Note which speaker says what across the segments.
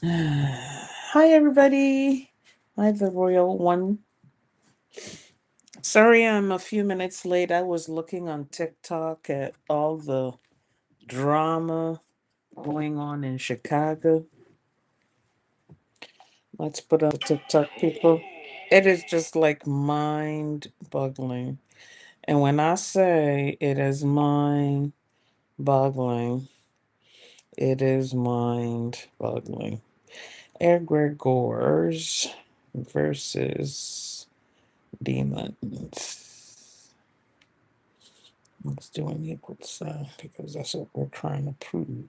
Speaker 1: Hi, everybody. Hi, the royal one. Sorry, I'm a few minutes late. I was looking on TikTok at all the drama going on in Chicago. Let's put on the TikTok, people. It is just like mind boggling. And when I say it is mind boggling, it is mind boggling. Egregores versus demons. Let's do an equal sign because that's what we're trying to prove.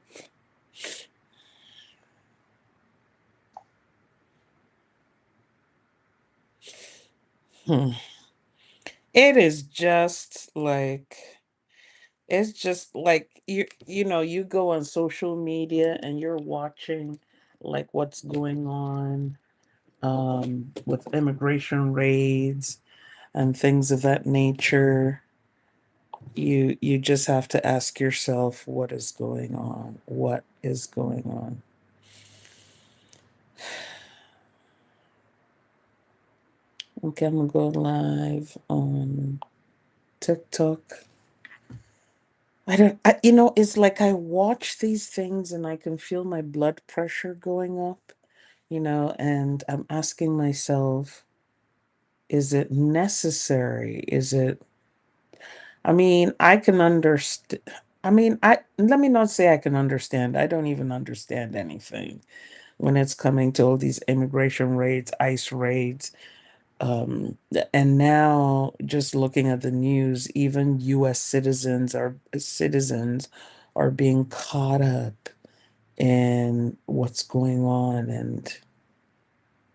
Speaker 1: Hmm. It is just like it's just like you go on social media and you're watching like what's going on with immigration raids and things of that nature. You just have to ask yourself what is going on. What is going on? Okay, I'm gonna go live on TikTok. I don't, it's like I watch these things and I can feel my blood pressure going up, and I'm asking myself, is it necessary? I mean, I can understand. Let me not say I can understand. I don't even understand anything when it's coming to all these immigration raids, ICE raids. And now just looking at the news, even US citizens are being caught up in what's going on. And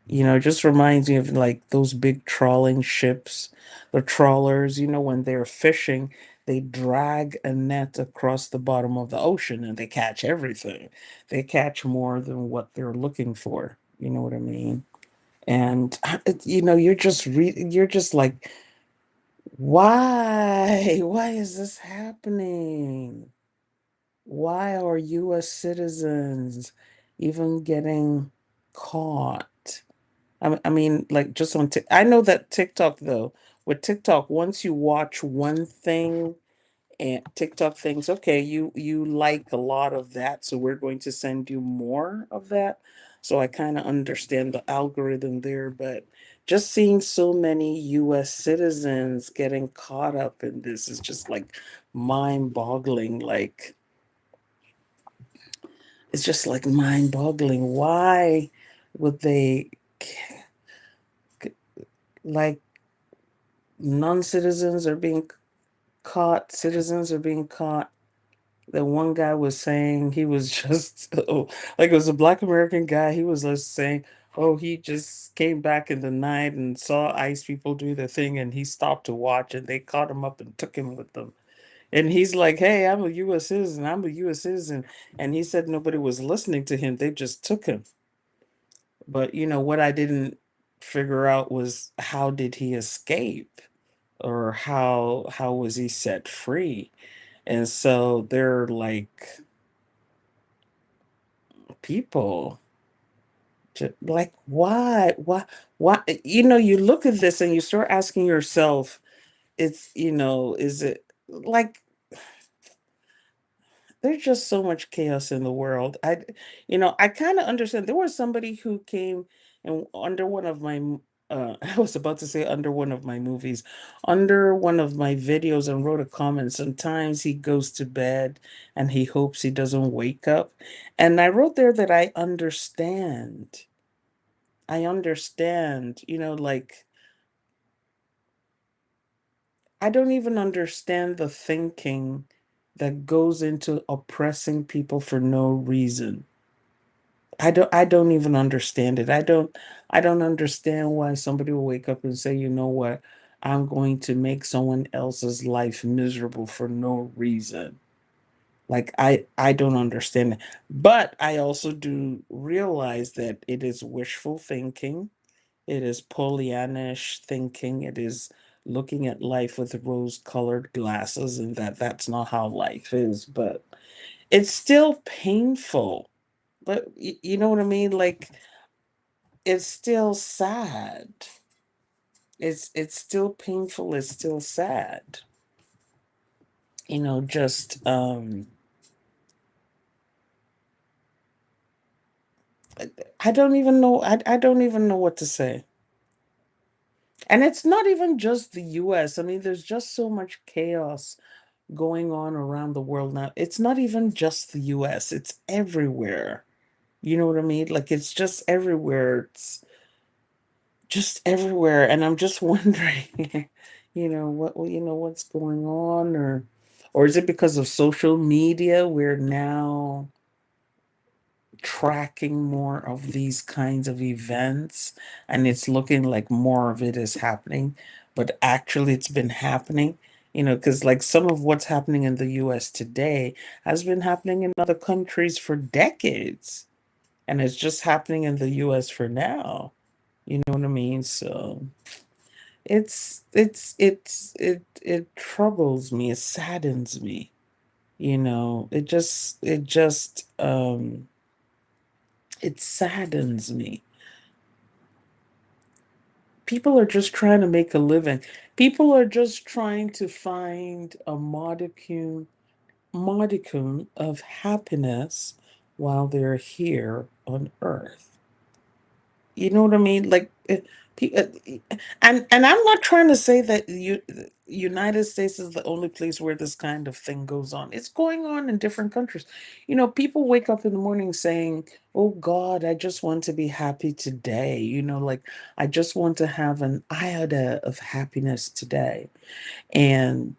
Speaker 1: it just reminds me of like those big trawling ships, the trawlers, when they're fishing, they drag a net across the bottom of the ocean and they catch everything. They catch more than what they're looking for. You know what I mean? And you're just like, why is this happening? Why are US citizens even getting caught? I mean, like just on I know that TikTok though, with TikTok, once you watch one thing and TikTok thinks, okay, you like a lot of that, so we're going to send you more of that. So I kind of understand the algorithm there, but just seeing so many US citizens getting caught up in this is just like mind-boggling. Like it's just like mind-boggling. Why would they like non-citizens are being caught, citizens are being caught. The one guy was saying he was just like it was a black American guy. He was just saying, oh, he just came back in the night and saw ICE people do the thing, and he stopped to watch, and they caught him up and took him with them. And he's like, "Hey, I'm a U.S. citizen. I'm a U.S. citizen." And he said nobody was listening to him. They just took him. But what I didn't figure out was how did he escape, or how was he set free? And so they're like people like why you look at this and you start asking yourself, is it like there's just so much chaos in the world. I kind of understand. There was somebody who came and under one of my I was about to say under one of my movies, under one of my videos, and wrote a comment. Sometimes he goes to bed and he hopes he doesn't wake up. And I wrote there that I understand. I understand, like I don't even understand the thinking that goes into oppressing people for no reason. I don't even understand it. I don't understand why somebody will wake up and say, "You know what? I'm going to make someone else's life miserable for no reason." Like I don't understand it. But I also do realize that it is wishful thinking. It is Pollyannish thinking. It is looking at life with rose-colored glasses, and that's not how life is. But it's still painful, but you know what I mean? Like, it's still sad. It's still painful, it's still sad. Just I don't even know I don't even know what to say. And it's not even just the US. I mean, there's just so much chaos going on around the world now. It's not even just the US, it's everywhere. You know what I mean? Like, it's just everywhere. It's just everywhere. And I'm just wondering, what's going on, or is it because of social media we're now tracking more of these kinds of events and it's looking like more of it is happening, but actually it's been happening, because like some of what's happening in the US today has been happening in other countries for decades, and it's just happening in the US for now. You know what I mean? So it troubles me, it saddens me, it saddens me. People are just trying to make a living. People are just trying to find a modicum of happiness while they're here on earth. You know what I mean? Like, and I'm not trying to say that United States is the only place where this kind of thing goes on. It's going on in different countries. People wake up in the morning saying, "Oh God, I just want to be happy today." Like, I just want to have an iota of happiness today, and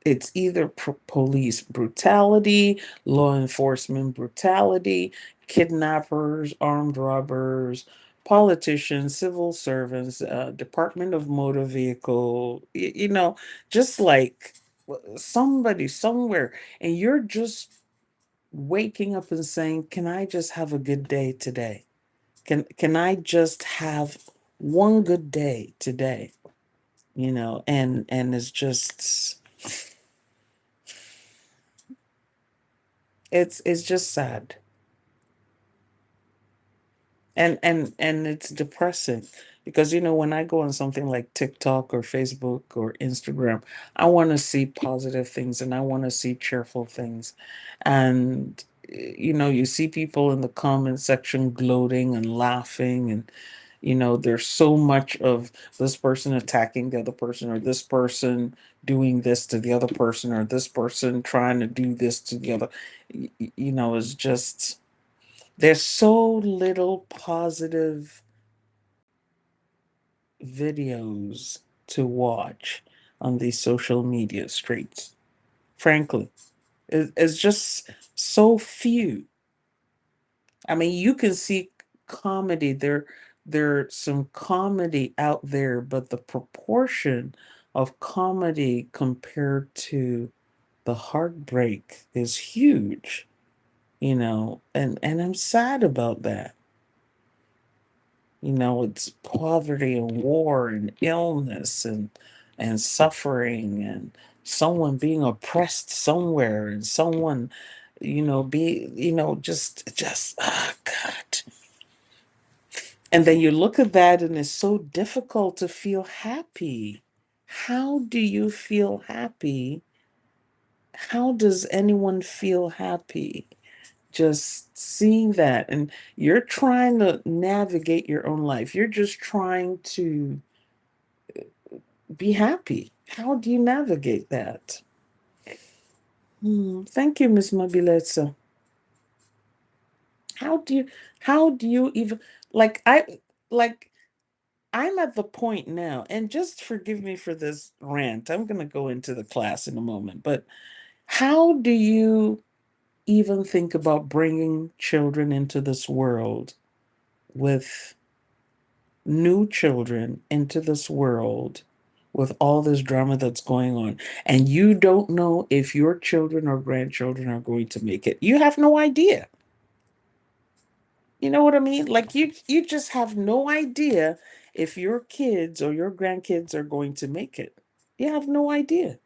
Speaker 1: it's either police brutality, law enforcement brutality, kidnappers, armed robbers, politicians, civil servants, Department of Motor Vehicle, just like somebody somewhere. And you're just waking up and saying, "Can I just have a good day today? Can I just have one good day today?" And it's just sad. And it's depressing because when I go on something like TikTok or Facebook or Instagram, I want to see positive things and I want to see cheerful things. And you see people in the comment section gloating and laughing, and there's so much of this person attacking the other person, or this person doing this to the other person, or this person trying to do this to the other. It's just, there's so little positive videos to watch on these social media streets. Frankly, it's just so few. I mean, you can see comedy. There's some comedy out there, but the proportion of comedy compared to the heartbreak is huge, and I'm sad about that. It's poverty and war and illness and suffering and someone being oppressed somewhere, and someone, just oh God. And then you look at that and it's so difficult to feel happy. How do you feel happy? How does anyone feel happy? Just seeing that, and you're trying to navigate your own life. You're just trying to be happy. How do you navigate that? Thank you, Miss Mobiletsa. How do you how do you even, like like I'm at the point now, and just forgive me for this rant. I'm gonna go into the class in a moment, but how do you even think about bringing children into this world, with new children into this world, with all this drama that's going on, and you don't know if your children or grandchildren are going to make it? You have no idea. You know what I mean? Like, you just have no idea if your kids or your grandkids are going to make it. You have no idea.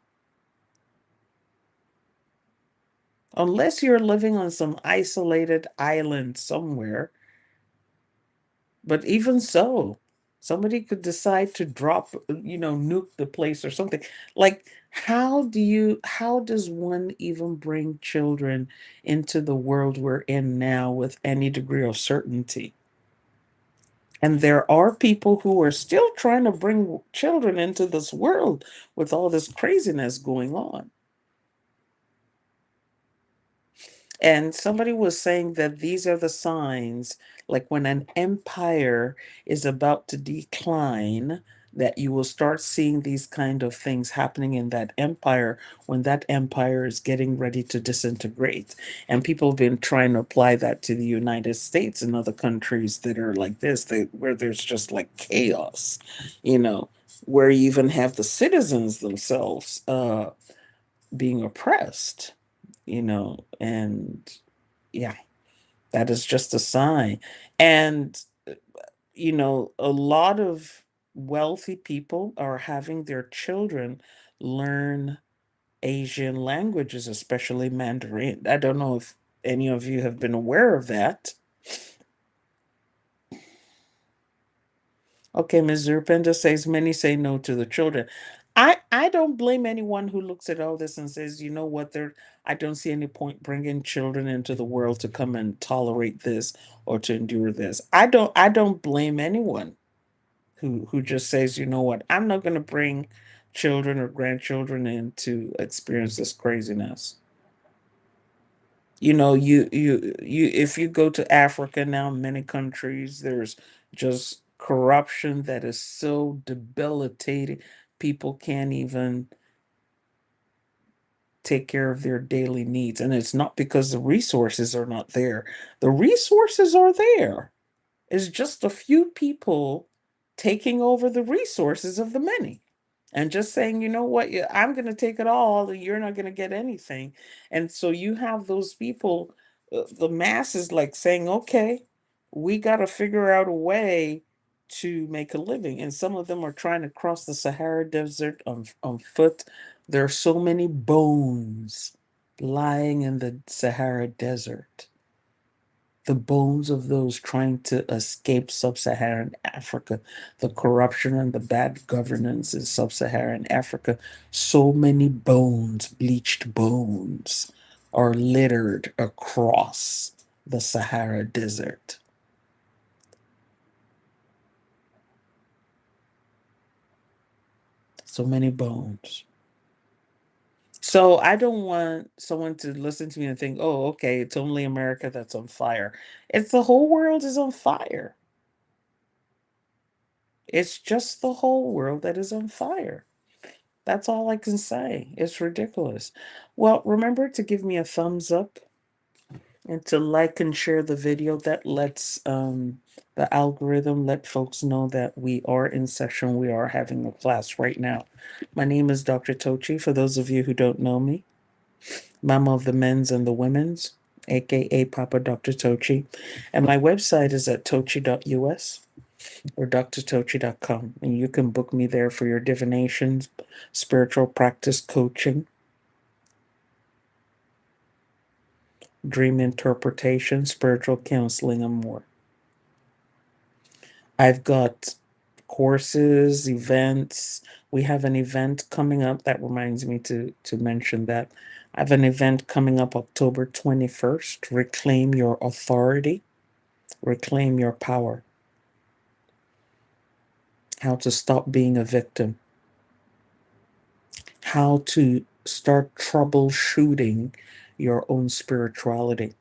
Speaker 1: Unless you're living on some isolated island somewhere. But even so, somebody could decide to drop, nuke the place or something. Like, how does one even bring children into the world we're in now with any degree of certainty? And there are people who are still trying to bring children into this world with all this craziness going on. And somebody was saying that these are the signs, like when an empire is about to decline, that you will start seeing these kind of things happening in that empire when that empire is getting ready to disintegrate. And people have been trying to apply that to the United States and other countries that are like this, where there's just like chaos, you know, where you even have the citizens themselves being oppressed, and yeah, that is just a sign. And, a lot of wealthy people are having their children learn Asian languages, especially Mandarin. I don't know if any of you have been aware of that. Okay, Ms. Zurpenda says many say no to the children. I don't blame anyone who looks at all this and says, you know what, I don't see any point bringing children into the world to come and tolerate this or to endure this. I don't blame anyone who just says, you know what, I'm not going to bring children or grandchildren in to experience this craziness. If you go to Africa now, many countries, there's just corruption that is so debilitating. People can't even take care of their daily needs. And it's not because the resources are not there. The resources are there. It's just a few people taking over the resources of the many and just saying, you know what, yeah, I'm going to take it all, and you're not going to get anything. And so you have those people, the masses, like saying, okay, we got to figure out a way to make a living. And some of them are trying to cross the Sahara Desert on foot. There are so many bones lying in the Sahara Desert, the bones of those trying to escape sub-Saharan Africa, the corruption and the bad governance in sub-Saharan Africa. So many bones, bleached bones, are littered across the Sahara Desert. So many bones. So I don't want someone to listen to me and think, oh, okay, it's only America that's on fire. It's the whole world is on fire. It's just the whole world that is on fire. That's all I can say. It's ridiculous. Well, remember to give me a thumbs up and to like and share the video. That lets the algorithm let folks know that we are in session. We are having a class right now. My name is Dr. Tochi, for those of you who don't know me. Mama of the men's and the women's, aka Papa Dr. Tochi. And my website is at tochi.us or drtochi.com. And you can book me there for your divinations, spiritual practice coaching, dream interpretation, spiritual counseling, and more. I've got courses, events. We have an event coming up that reminds me to mention that. I have an event coming up October 21st. Reclaim your authority, reclaim your power. How to stop being a victim. How to start troubleshooting your own spirituality,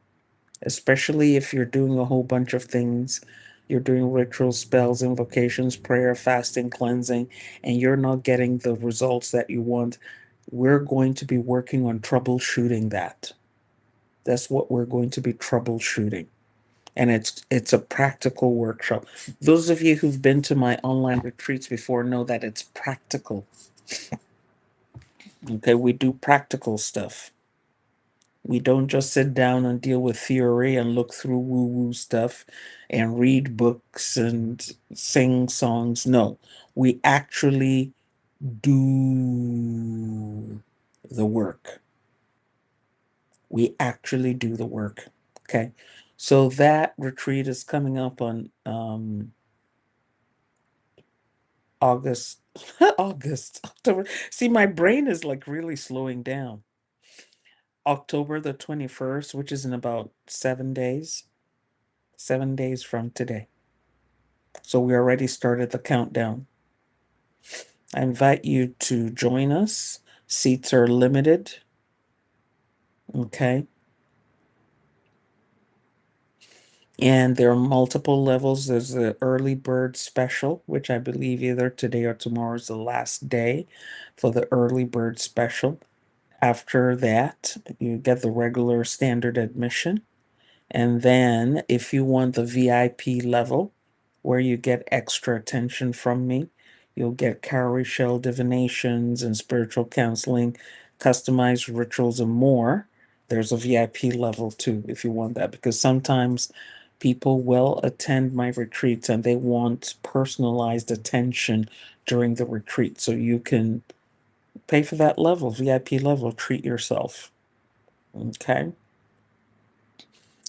Speaker 1: especially if you're doing a whole bunch of things. You're doing ritual spells, invocations, prayer, fasting, cleansing, and you're not getting the results that you want. We're going to be working on troubleshooting that. That's what we're going to be troubleshooting. And it's a practical workshop. Those of you who've been to my online retreats before know that it's practical. Okay, we do practical stuff. We don't just sit down and deal with theory and look through woo woo stuff and read books and sing songs. No, we actually do the work. We actually do the work. Okay. So that retreat is coming up on August, October. See, my brain is like really slowing down. October the 21st, which is in about 7 days, 7 days from today. So we already started the countdown. I invite you to join us. Seats are limited. Okay. And there are multiple levels. There's the early bird special, which I believe either today or tomorrow is the last day for the early bird special. After that, you get the regular standard admission. And then if you want the VIP level, where you get extra attention from me, you'll get cowrie shell divinations and spiritual counseling, customized rituals, and more. There's a VIP level too if you want that, because sometimes people will attend my retreats and they want personalized attention during the retreat. So you can pay for that level, VIP level, treat yourself. Okay.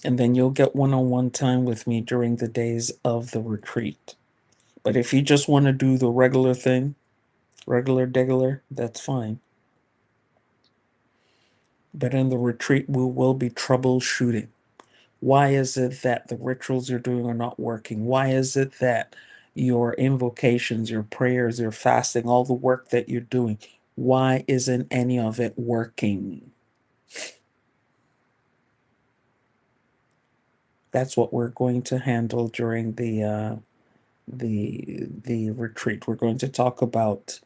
Speaker 1: And then you'll get one-on-one time with me during the days of the retreat. But if you just want to do the regular thing, regular degular, that's fine. But in the retreat, we will be troubleshooting. Why is it that the rituals you're doing are not working? Why is it that your invocations, your prayers, your fasting, all the work that you're doing, why isn't any of it working? That's what we're going to handle during the retreat. We're going to talk about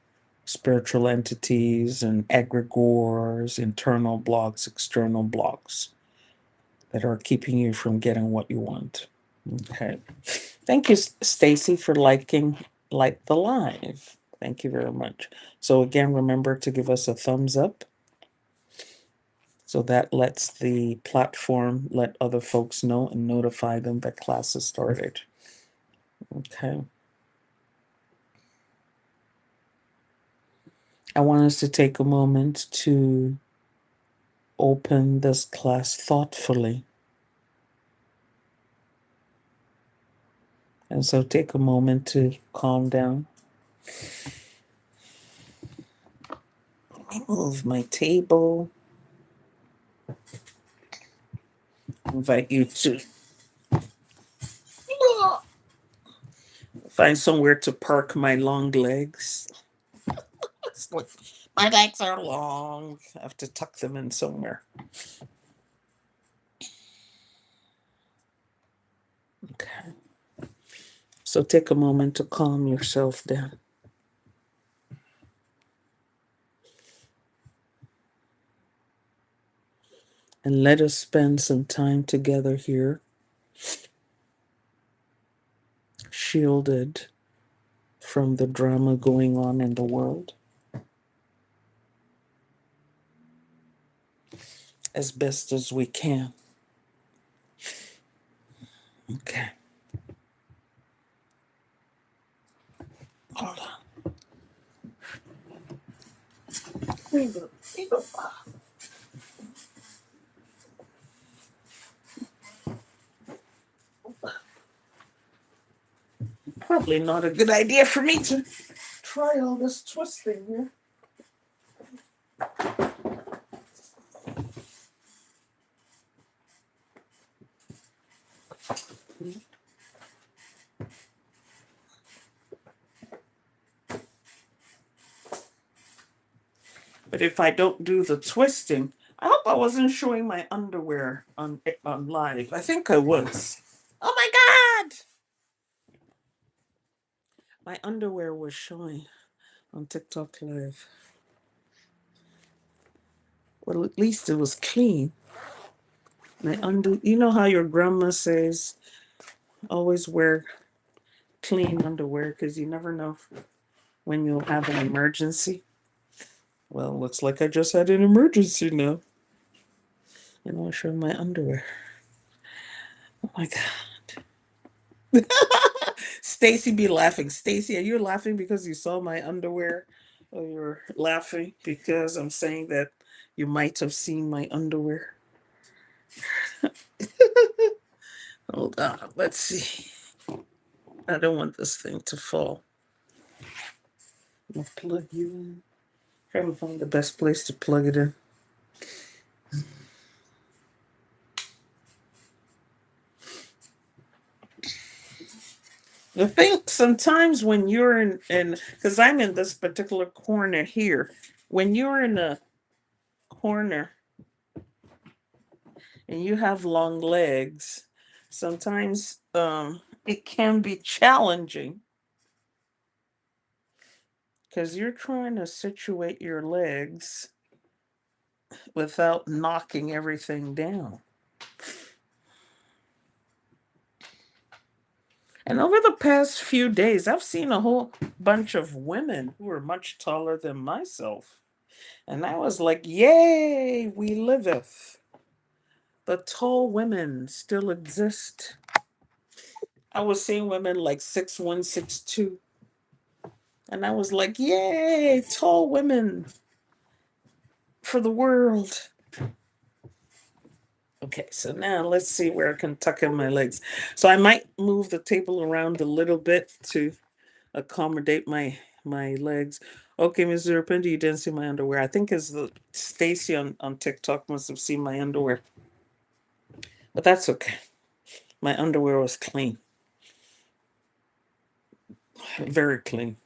Speaker 1: spiritual entities and egregores, internal blocks, external blocks that are keeping you from getting what you want. Okay. Thank you, Stacy, for like the live. Thank you very much. So again, remember to give us a thumbs up. So that lets the platform let other folks know and notify them that class has started. Okay. I want us to take a moment to open this class thoughtfully. And so take a moment to calm down. Let me move my table. Invite you to find somewhere to park my long legs. My legs are long. I have to tuck them in somewhere. Okay. So take a moment to calm yourself down. And let us spend some time together here, shielded from the drama going on in the world as best as we can. Okay. Hold on. There you go. There you go. Probably not a good idea for me to try all this twisting here. But if I don't do the twisting, I hope I wasn't showing my underwear on live. I think I was. Oh my God! My underwear was showing on TikTok Live. Well, at least it was clean. You know how your grandma says, always wear clean underwear because you never know when you'll have an emergency. Well, looks like I just had an emergency now. And I'll show my underwear. Oh my God. Stacy be laughing. Stacy, are you laughing because you saw my underwear? Or you're laughing because I'm saying that you might have seen my underwear? Hold on, let's see. I don't want this thing to fall. I'll plug you in. Trying to find the best place to plug it in. The thing sometimes when you're in because I'm in this particular corner here, when you're in a corner and you have long legs, sometimes it can be challenging because you're trying to situate your legs without knocking everything down. And over the past few days, I've seen a whole bunch of women who are much taller than myself. And I was like, yay, we liveth. The tall women still exist. I was seeing women like 6'1", 6'2". And I was like, yay, tall women for the world. Okay, so now let's see where I can tuck in my legs. So I might move the table around a little bit to accommodate my legs. Okay, Ms. Zerpinda, you didn't see my underwear. I think it's the Stacy on TikTok must have seen my underwear. But that's okay. My underwear was clean. Very clean.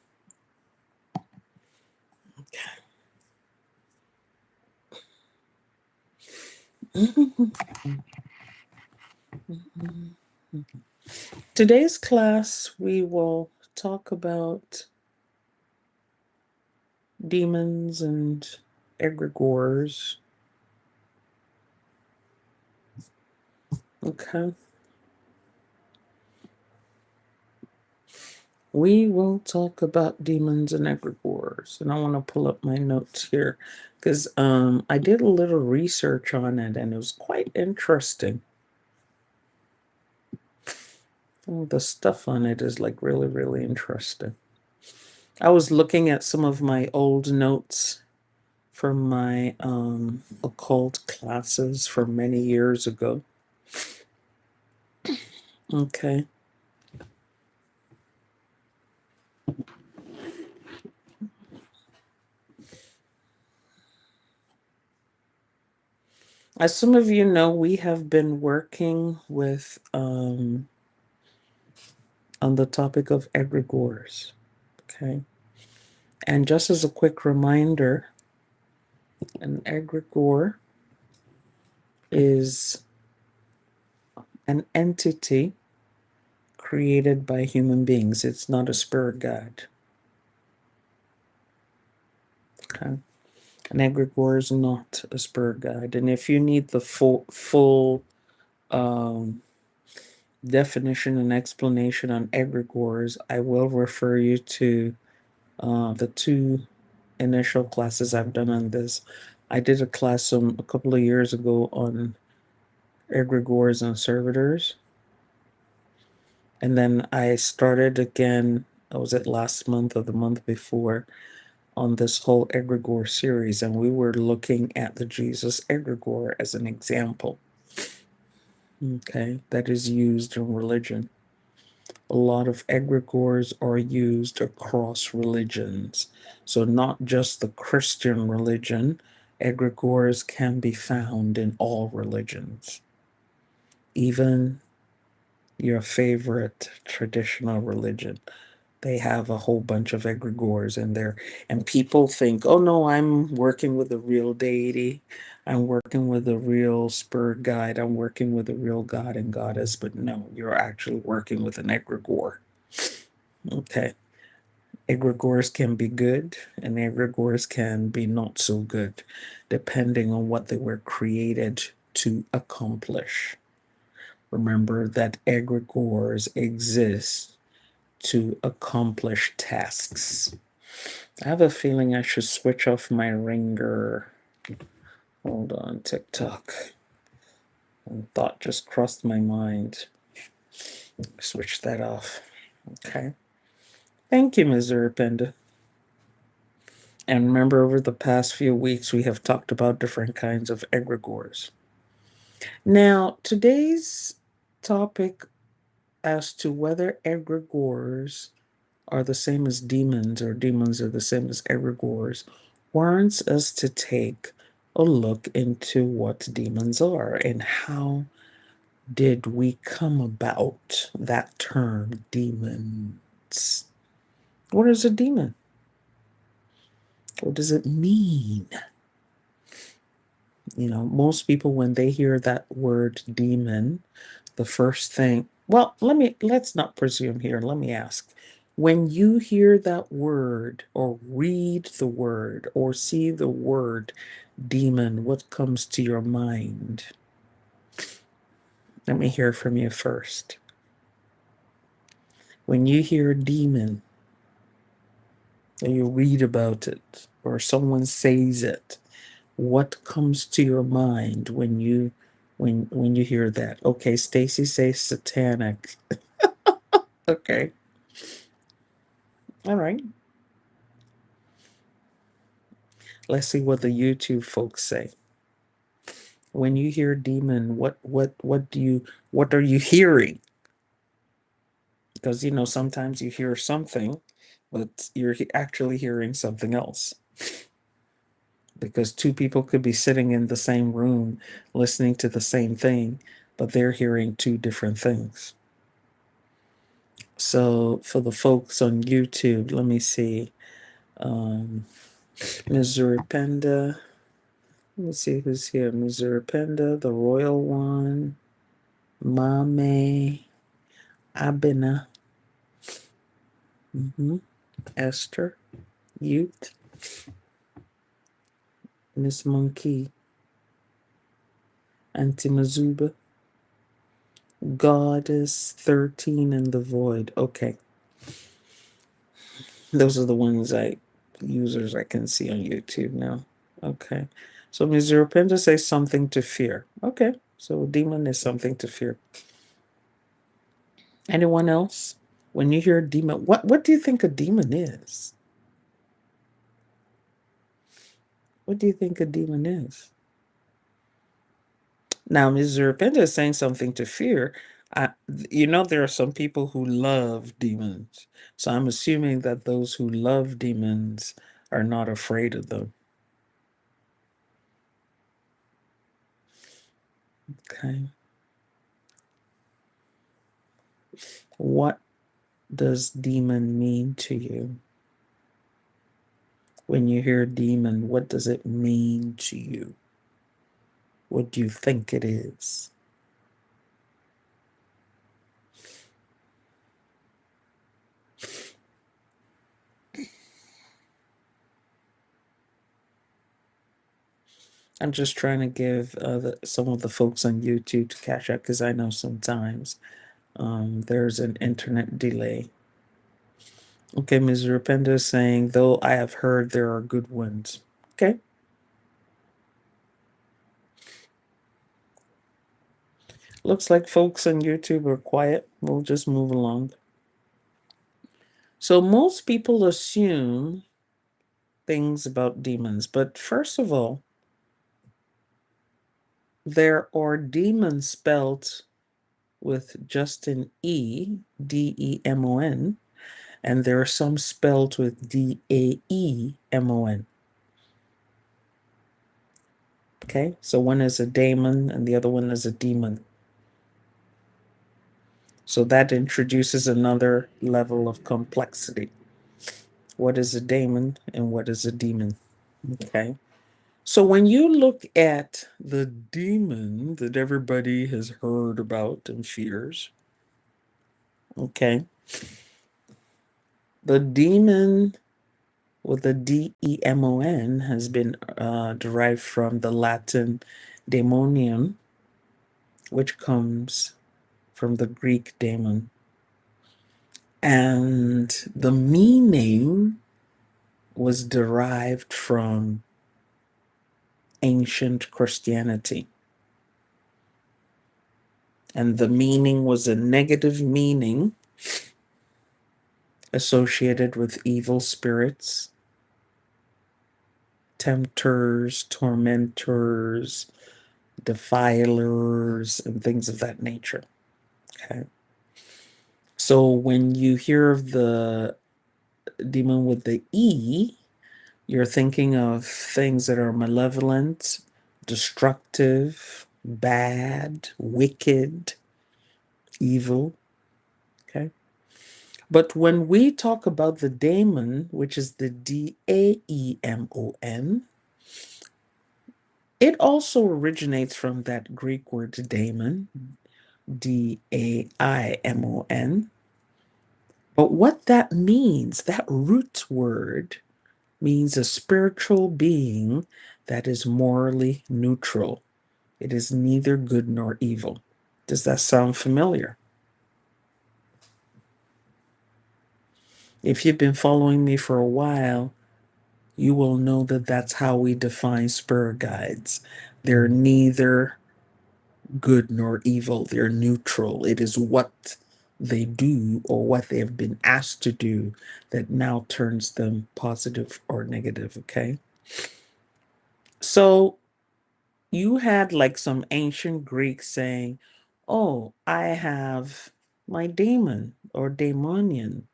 Speaker 1: Today's class, we will talk about demons and egregores. Okay. We will talk about demons and egregores. And I want to pull up my notes here because I did a little research on it and it was quite interesting. The stuff on it is like really, really interesting. I was looking at some of my old notes from my occult classes from many years ago. Okay. As some of you know, we have been working with on the topic of egregores. Okay. And just as a quick reminder, an egregore is an entity created by human beings. It's not a spirit guide. Okay. An egregore is not a spirit guide. And if you need the full definition and explanation on egregores, I will refer you to the two initial classes I've done on this. I did a class a couple of years ago on egregores and servitors. And then I started again, was it last month or the month before, on this whole egregore series. And we were looking at the Jesus egregore as an example. Okay, that is used in religion. A lot of egregores are used across religions. So not just the Christian religion, egregores can be found in all religions. Even your favorite traditional religion, they have a whole bunch of egregores in there. And people think, oh no, I'm working with a real deity. I'm working with a real spirit guide. I'm working with a real god and goddess. But no, you're actually working with an egregore. Okay. Egregores can be good and egregores can be not so good, depending on what they were created to accomplish. Remember that egregores exist to accomplish tasks. I have a feeling I should switch off my ringer. Hold on, TikTok. And thought just crossed my mind. Switch that off. Okay. Thank you, Ms. Urpenda. And remember, over the past few weeks, we have talked about different kinds of egregores. Now, today's topic as to whether egregores are the same as demons or demons are the same as egregores warrants us to take a look into what demons are and how did we come about that term, demons. What is a demon? What does it mean? You know, most people, when they hear that word demon, the first thing, well, let's not presume here. Let me ask. When you hear that word or read the word or see the word demon, what comes to your mind? Let me hear from you first. When you hear demon, or you read about it, or someone says it, what comes to your mind when you hear that? Okay, Stacy says satanic. Okay. All right. Let's see what the YouTube folks say. When you hear demon, what are you hearing? Because you know sometimes you hear something, but you're actually hearing something else. Because two people could be sitting in the same room listening to the same thing, but they're hearing two different things. So for the folks on YouTube, let me see. Missouri Penda. Let me see who's here. Missouri Penda, the Royal One, Mame, Abena, Esther, Ute, Miss Monkey, Auntie Mazuba, Goddess 13 in the Void. Okay. Those are the ones users I can see on YouTube now. Okay. So Ms. Europenda says something to fear. Okay. So demon is something to fear. Anyone else? When you hear demon, what do you think a demon is? What do you think a demon is? Now, Ms. Europenda is saying something to fear. You know, there are some people who love demons. So I'm assuming that those who love demons are not afraid of them. Okay. What does demon mean to you? When you hear demon, what does it mean to you? What do you think it is? I'm just trying to give some of the folks on YouTube to catch up because I know sometimes there's an internet delay. Okay, Ms. Rupenda is saying, though I have heard there are good ones. Okay. Looks like folks on YouTube are quiet. We'll just move along. So most people assume things about demons, but first of all, there are demons spelled with just an E, Demon, and there are some spelled with Daemon. Okay, so one is a daemon and the other one is a demon. So that introduces another level of complexity. What is a daemon and what is a demon? Okay. So when you look at the demon that everybody has heard about and fears, okay, the demon with the Demon has been derived from the Latin daemonium, which comes from the Greek daemon. And the meaning was derived from ancient Christianity. And the meaning was a negative meaning associated with evil spirits, tempters, tormentors, defilers, and things of that nature. Okay. So when you hear of the demon with the E, you're thinking of things that are malevolent, destructive, bad, wicked, evil. Okay. But when we talk about the daemon, which is the Daemon, it also originates from that Greek word daemon, Daimon. But what that means, that root word, means a spiritual being that is morally neutral. It is neither good nor evil. Does that sound familiar? If you've been following me for a while, you will know that that's how we define spirit guides. They're neither good nor evil, they're neutral. It is what they do or what they have been asked to do that now turns them positive or negative, okay? So you had like some ancient Greeks saying, oh, I have my daemon or daemonian.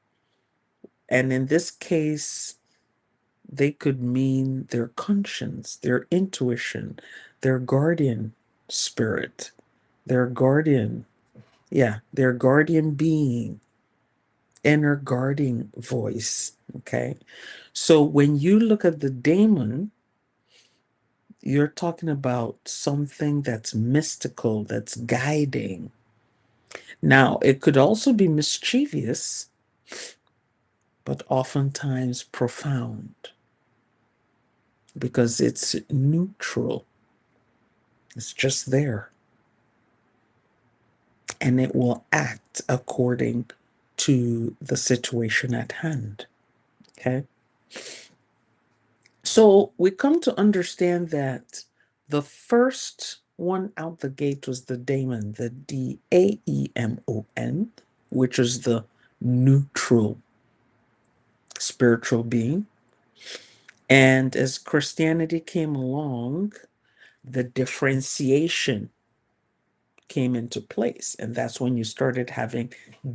Speaker 1: And in this case, they could mean their conscience, their intuition, their guardian spirit, their guardian, their guardian being, inner guarding voice. Okay. So when you look at the daemon, you're talking about something that's mystical, that's guiding. Now, it could also be mischievous, but oftentimes profound because it's neutral. It's just there. And it will act according to the situation at hand. Okay. So we come to understand that the first one out the gate was the daemon, the Daemon, which is the neutral spiritual being. And as Christianity came along, the differentiation came into place. And that's when you started having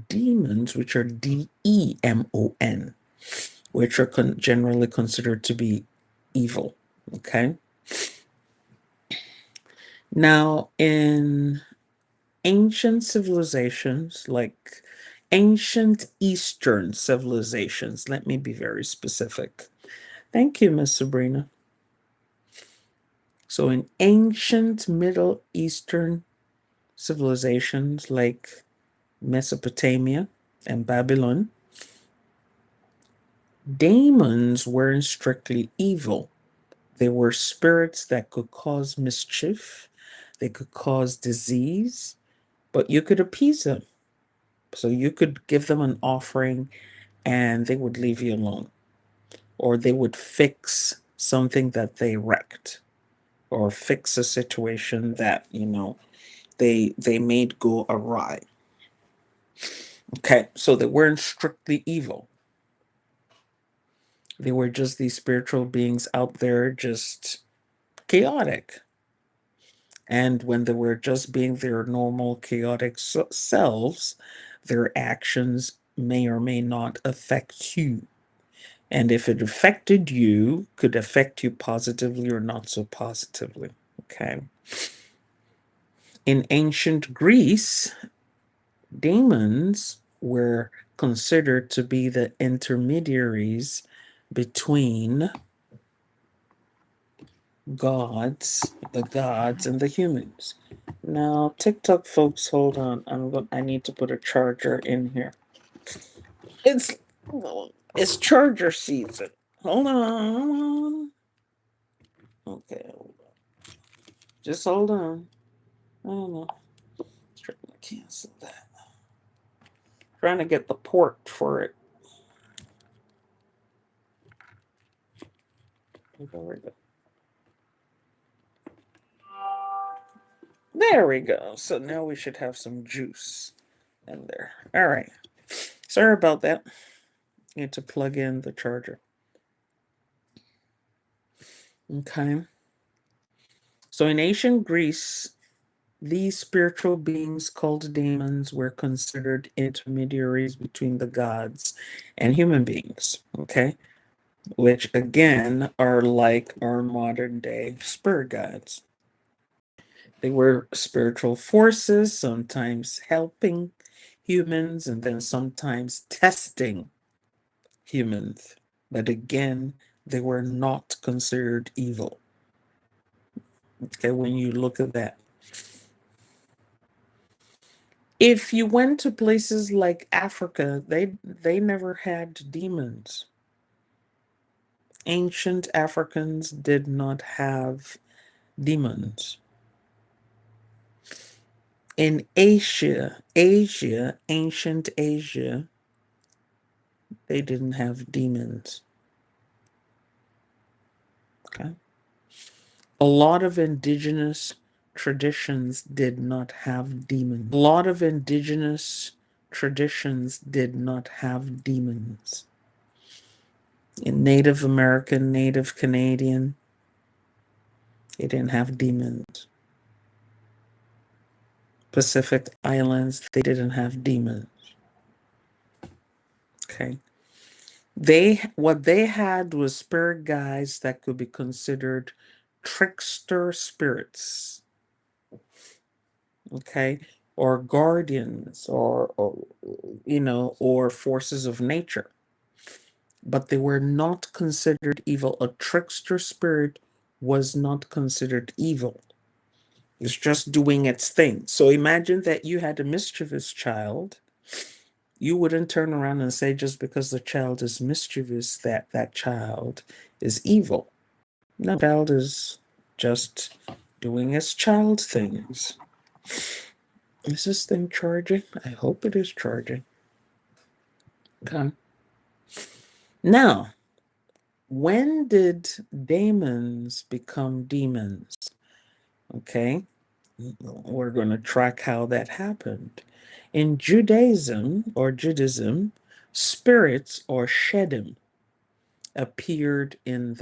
Speaker 1: demons, which are Demon, which are generally considered to be evil. Okay. Now, in ancient civilizations, like ancient Eastern civilizations, let me be very specific. Thank you, Miss Sabrina. So, in ancient Middle Eastern civilizations like Mesopotamia and Babylon, demons weren't strictly evil. They were spirits that could cause mischief, they could cause disease, but you could appease them. So you could give them an offering and they would leave you alone, or they would fix something that they wrecked, or fix a situation that, they made go awry. Okay, so they weren't strictly evil. They were just these spiritual beings out there, just chaotic. And when they were just being their normal chaotic selves, their actions may or may not affect you. And if it affected you, could affect you positively or not so positively. Okay. In ancient Greece, demons were considered to be the intermediaries between the gods and the humans. Now, TikTok folks, hold on. I need to put a charger in here. It's it's charger season. Hold on. Okay, hold on. Just hold on. I don't know. Trying to cancel that. Trying to get the port for it. There we go. There we go. So now we should have some juice in there. All right. Sorry about that. Need to plug in the charger. Okay. So in ancient Greece, these spiritual beings called demons were considered intermediaries between the gods and human beings, okay? Which again are like our modern day spirit guides. They were spiritual forces, sometimes helping humans and then sometimes testing humans. But again, they were not considered evil. Okay, when you look at that. If you went to places like Africa, they never had demons. Ancient Africans did not have demons. In Asia, ancient Asia, they didn't have demons. Okay. A lot of indigenous traditions did not have demons. A lot of indigenous traditions did not have demons. In Native American, Native Canadian, they didn't have demons. Pacific Islands, they didn't have demons. Okay. What they had was spirit guides that could be considered trickster spirits, okay, or guardians, or forces of nature. But they were not considered evil. A trickster spirit was not considered evil. It's just doing its thing. So imagine that you had a mischievous child. You wouldn't turn around and say just because the child is mischievous that that child is evil. No, the child is just doing its child things. Is this thing charging? I hope it is charging. Okay. Now, when did demons become demons? Okay. We're going to track how that happened. In Judaism, spirits or shedim appeared uh, in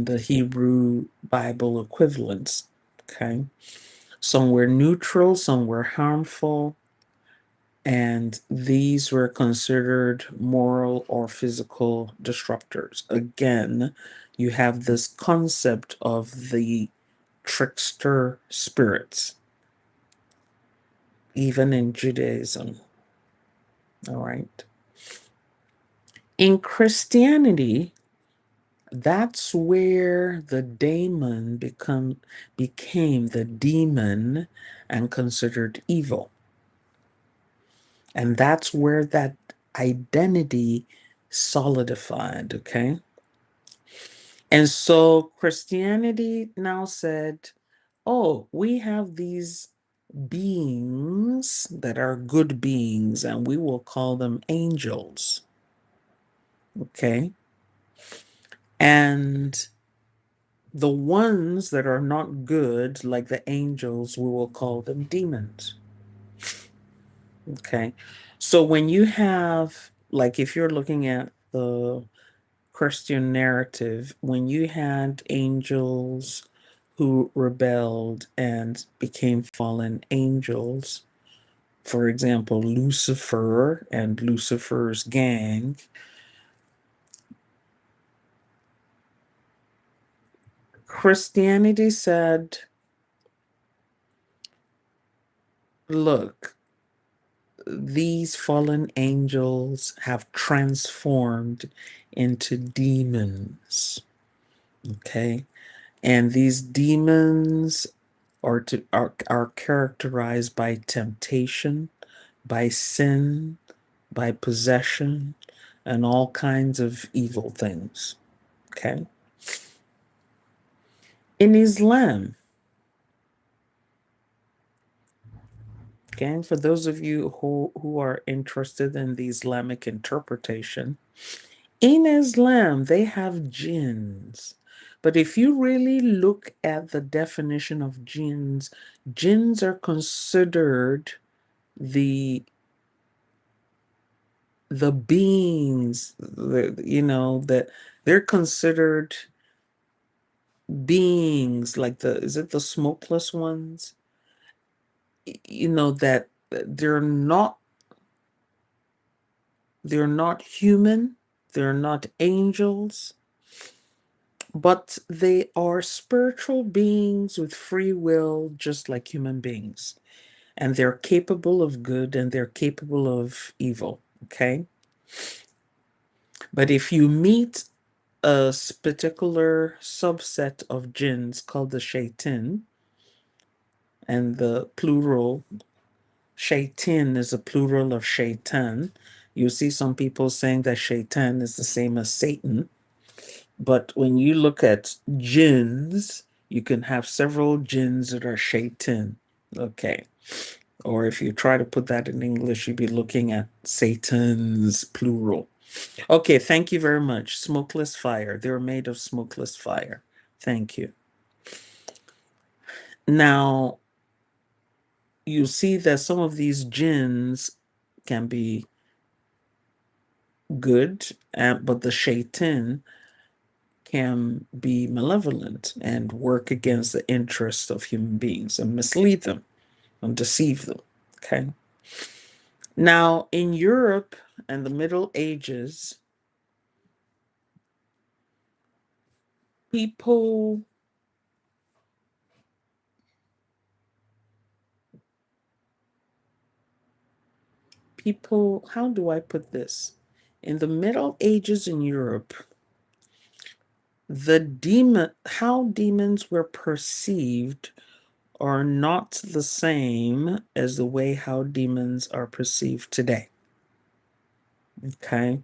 Speaker 1: the Hebrew Bible equivalents. Okay. Some were neutral, some were harmful, and these were considered moral or physical disruptors. Again, you have this concept of the trickster spirits, even in Judaism. All right. In Christianity, that's where the became the demon and considered evil. And that's where that identity solidified, okay? And so Christianity now said, oh, we have these beings that are good beings, and we will call them angels, okay? And the ones that are not good, like the angels, we will call them demons, okay? So when you have, like, if you're looking at the Christian narrative, when you had angels who rebelled and became fallen angels, for example, Lucifer and Lucifer's gang, Christianity said, look, these fallen angels have transformed into demons, okay? And these demons are characterized by temptation, by sin, by possession, and all kinds of evil things. Okay. In Islam, okay, for those of you who are interested in the Islamic interpretation, in Islam, they have jinns. But if you really look at the definition of jinns, jinns are considered the beings, that they're considered beings, like is it the smokeless ones? You know, that they're not human, they're not angels, but they are spiritual beings with free will, just like human beings. And they're capable of good and they're capable of evil, okay? But if you meet a particular subset of jinns called the shaitan, and the plural shaitan is a plural of shaitan. You see some people saying that shaitan is the same as Satan. But when you look at jinns, you can have several jinns that are shaitan. Okay. Or if you try to put that in English, you'd be looking at Satan's plural. Okay, thank you very much. Smokeless fire. They're made of smokeless fire. Thank you. Now, you see that some of these jinns can be good, but the shaitan can be malevolent and work against the interests of human beings and mislead them and deceive them. Okay. Now, in Europe and the Middle Ages, people how do I put this? In the Middle Ages in Europe, how demons were perceived are not the same as the way how demons are perceived today. Okay?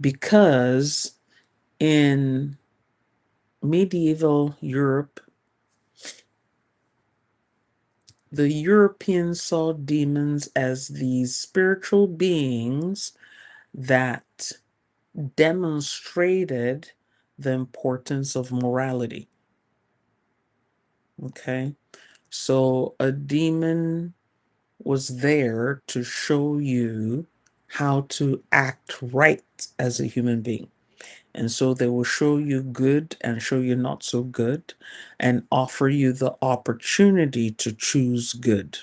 Speaker 1: Because in medieval Europe, the Europeans saw demons as these spiritual beings that demonstrated the importance of morality. Okay? So a demon was there to show you how to act right as a human being. And so they will show you good and show you not so good and offer you the opportunity to choose good.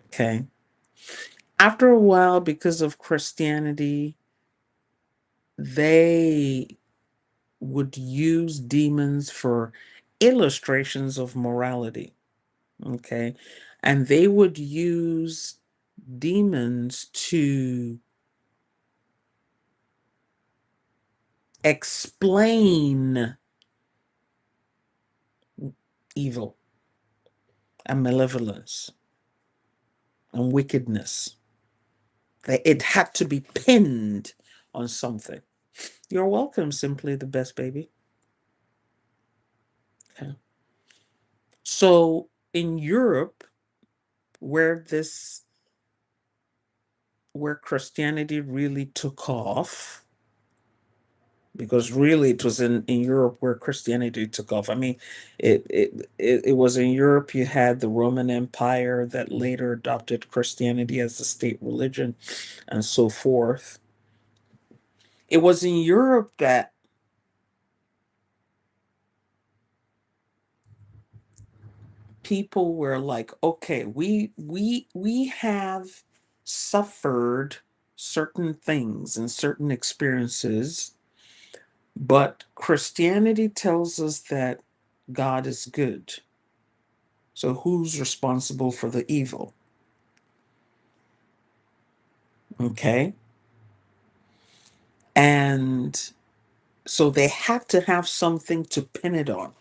Speaker 1: Okay. After a while, because of Christianity, they would use demons for illustrations of morality. Okay. And they would use demons to explain evil and malevolence and wickedness. It had to be pinned on something. You're welcome, Simply the Best Baby. Okay. So in Europe, where Christianity really took off, because really it was in Europe where Christianity took off. I mean, it was in Europe you had the Roman Empire that later adopted Christianity as the state religion and so forth. It was in Europe that people were like, okay, we have suffered certain things and certain experiences, but Christianity tells us that God is good. So who's responsible for the evil? Okay. And so they had to have something to pin it on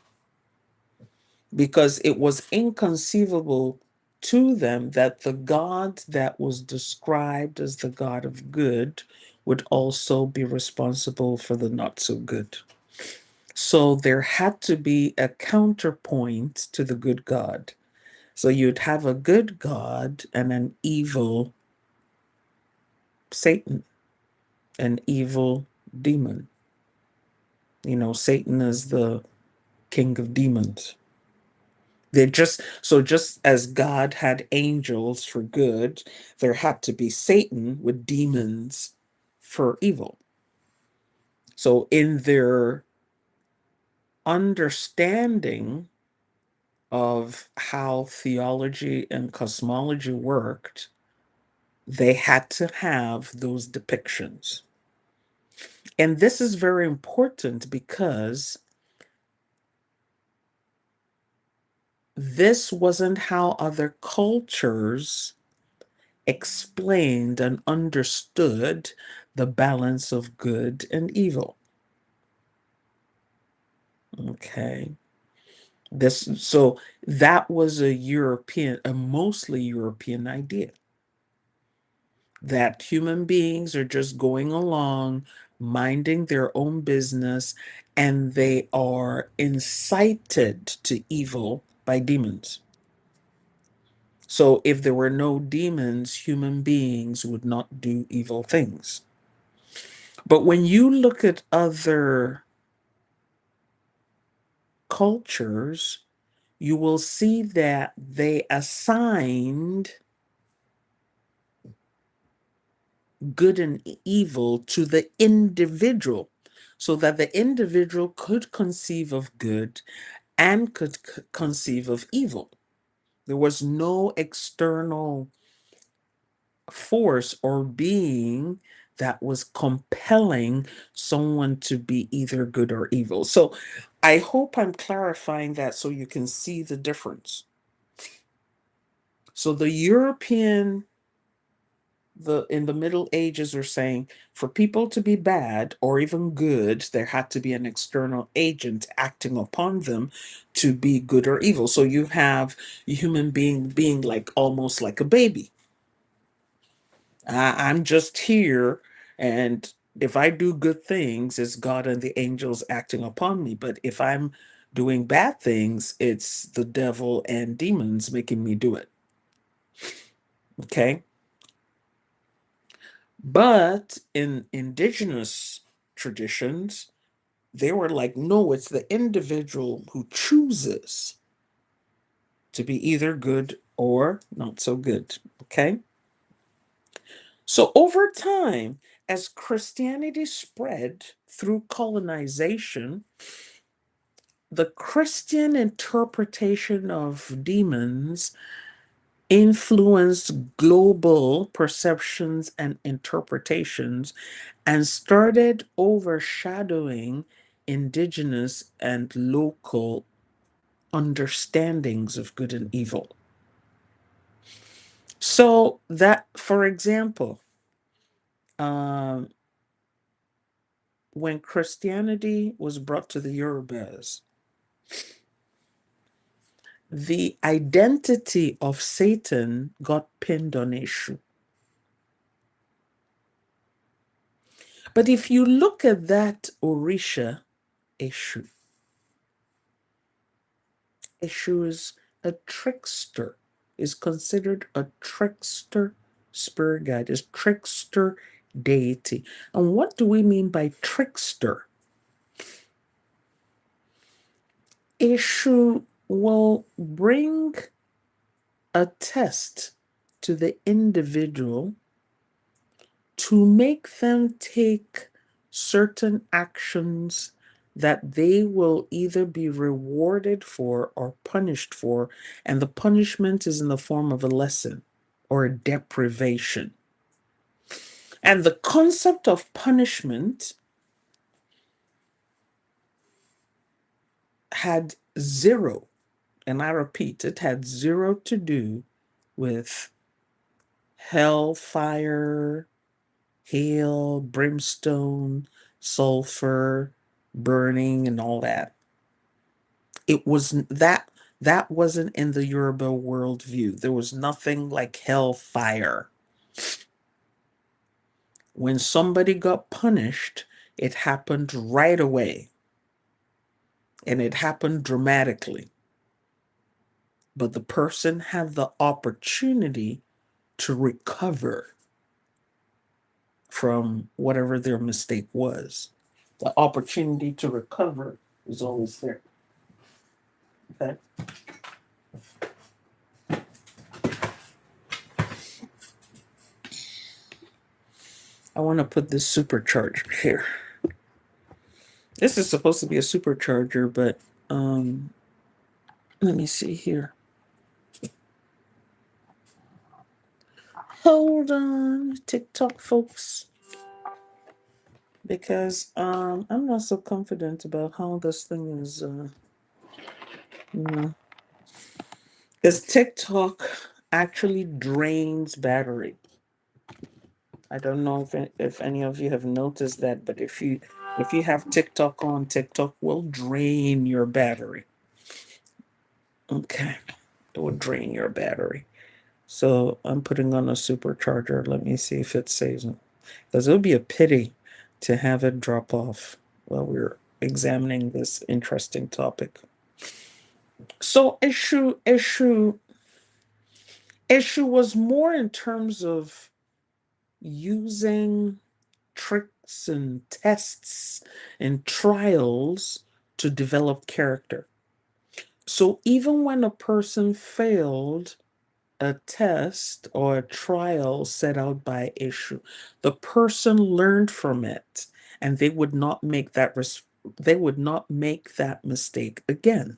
Speaker 1: because it was inconceivable to them that the God that was described as the God of good would also be responsible for the not so good. So there had to be a counterpoint to the good God. So you'd have a good God and an evil Satan, an evil demon. You know, Satan is the king of demons. Just as God had angels for good, there had to be Satan with demons for evil. So in their understanding of how theology and cosmology worked, they had to have those depictions. And this is very important because this wasn't how other cultures explained and understood the balance of good and evil. Okay. So that was a mostly European idea, that human beings are just going along, minding their own business, and they are incited to evil by demons. So if there were no demons, human beings would not do evil things. But when you look at other cultures, you will see that they assigned good and evil to the individual, so that the individual could conceive of good and could conceive of evil. There was no external force or being that was compelling someone to be either good or evil. So I hope I'm clarifying that so you can see the difference. So the European, in the Middle Ages are saying for people to be bad or even good, there had to be an external agent acting upon them to be good or evil. So you have a human being like almost like a baby. I'm just here, and if I do good things, it's God and the angels acting upon me. But if I'm doing bad things, it's the devil and demons making me do it. Okay. But in indigenous traditions, they were like, no, it's the individual who chooses to be either good or not so good. Okay. So over time, as Christianity spread through colonization, the Christian interpretation of demons influenced global perceptions and interpretations and started overshadowing indigenous and local understandings of good and evil. So that, for example, um, when Christianity was brought to the Yorubas, the identity of Satan got pinned on Eshu. But if you look at that Orisha, Eshu, Eshu is a trickster, is considered a trickster spirit guide, is trickster deity. And what do we mean by trickster? Eshu will bring a test to the individual to make them take certain actions that they will either be rewarded for or punished for, and the punishment is in the form of a lesson or a deprivation. And the concept of punishment had zero, and I repeat, it had zero to do with hell, fire, hail, brimstone, sulfur, burning, and all that. It was that wasn't in the Yoruba worldview. There was nothing like hellfire. When somebody got punished, it happened right away. And it happened dramatically. But the person had the opportunity to recover from whatever their mistake was. The opportunity to recover is always there. Okay. I want to put this supercharger here. This is supposed to be a supercharger, but let me see here. Hold on, TikTok folks, because I'm not so confident about how this thing is. Because TikTok actually drains battery. I don't know if any of you have noticed that, but if you have TikTok on, TikTok will drain your battery. Okay, it will drain your battery. So I'm putting on a supercharger. Let me see if it saves it. Because it would be a pity to have it drop off while we're examining this interesting topic. So issue was more in terms of using tricks and tests and trials to develop character. So even when a person failed a test or a trial set out by issue, the person learned from it and they would not make that mistake again.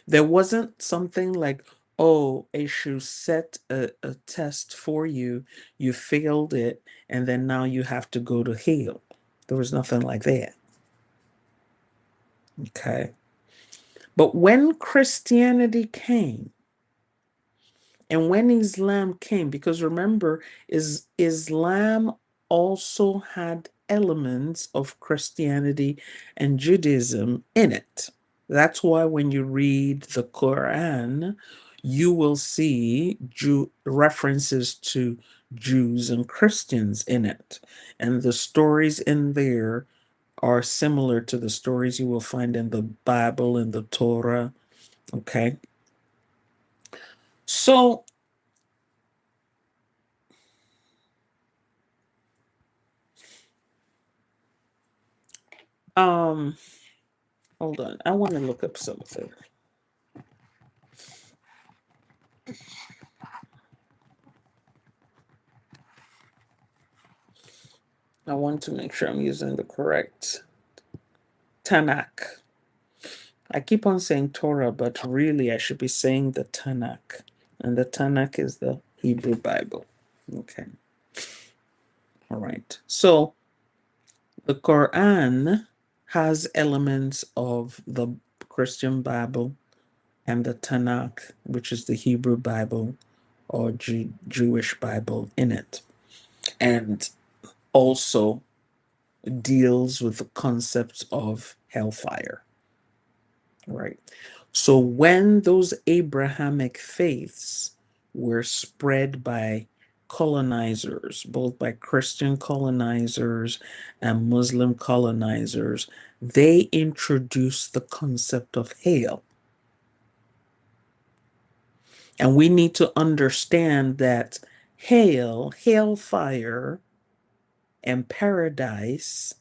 Speaker 1: There wasn't something like, oh, issue set a test for you, you failed it, and then now you have to go to hell. There was nothing like that. Okay. But when Christianity came, and when Islam came, because remember, Islam also had elements of Christianity and Judaism in it. That's why when you read the Quran, you will see references to Jews and Christians in it. And the stories in there are similar to the stories you will find in the Bible and the Torah. Okay. So, um, hold on. I want to look up something. I want to make sure I'm using the correct Tanakh. I keep on saying Torah, but really I should be saying the Tanakh. And the Tanakh is the Hebrew Bible. Okay. All right. So the Quran has elements of the Christian Bible and the Tanakh, which is the Hebrew Bible or Jewish Bible, in it. And also deals with the concept of hellfire. Right. So when those Abrahamic faiths were spread by colonizers, both by Christian colonizers and Muslim colonizers, they introduced the concept of hell. And we need to understand that hellfire, and paradise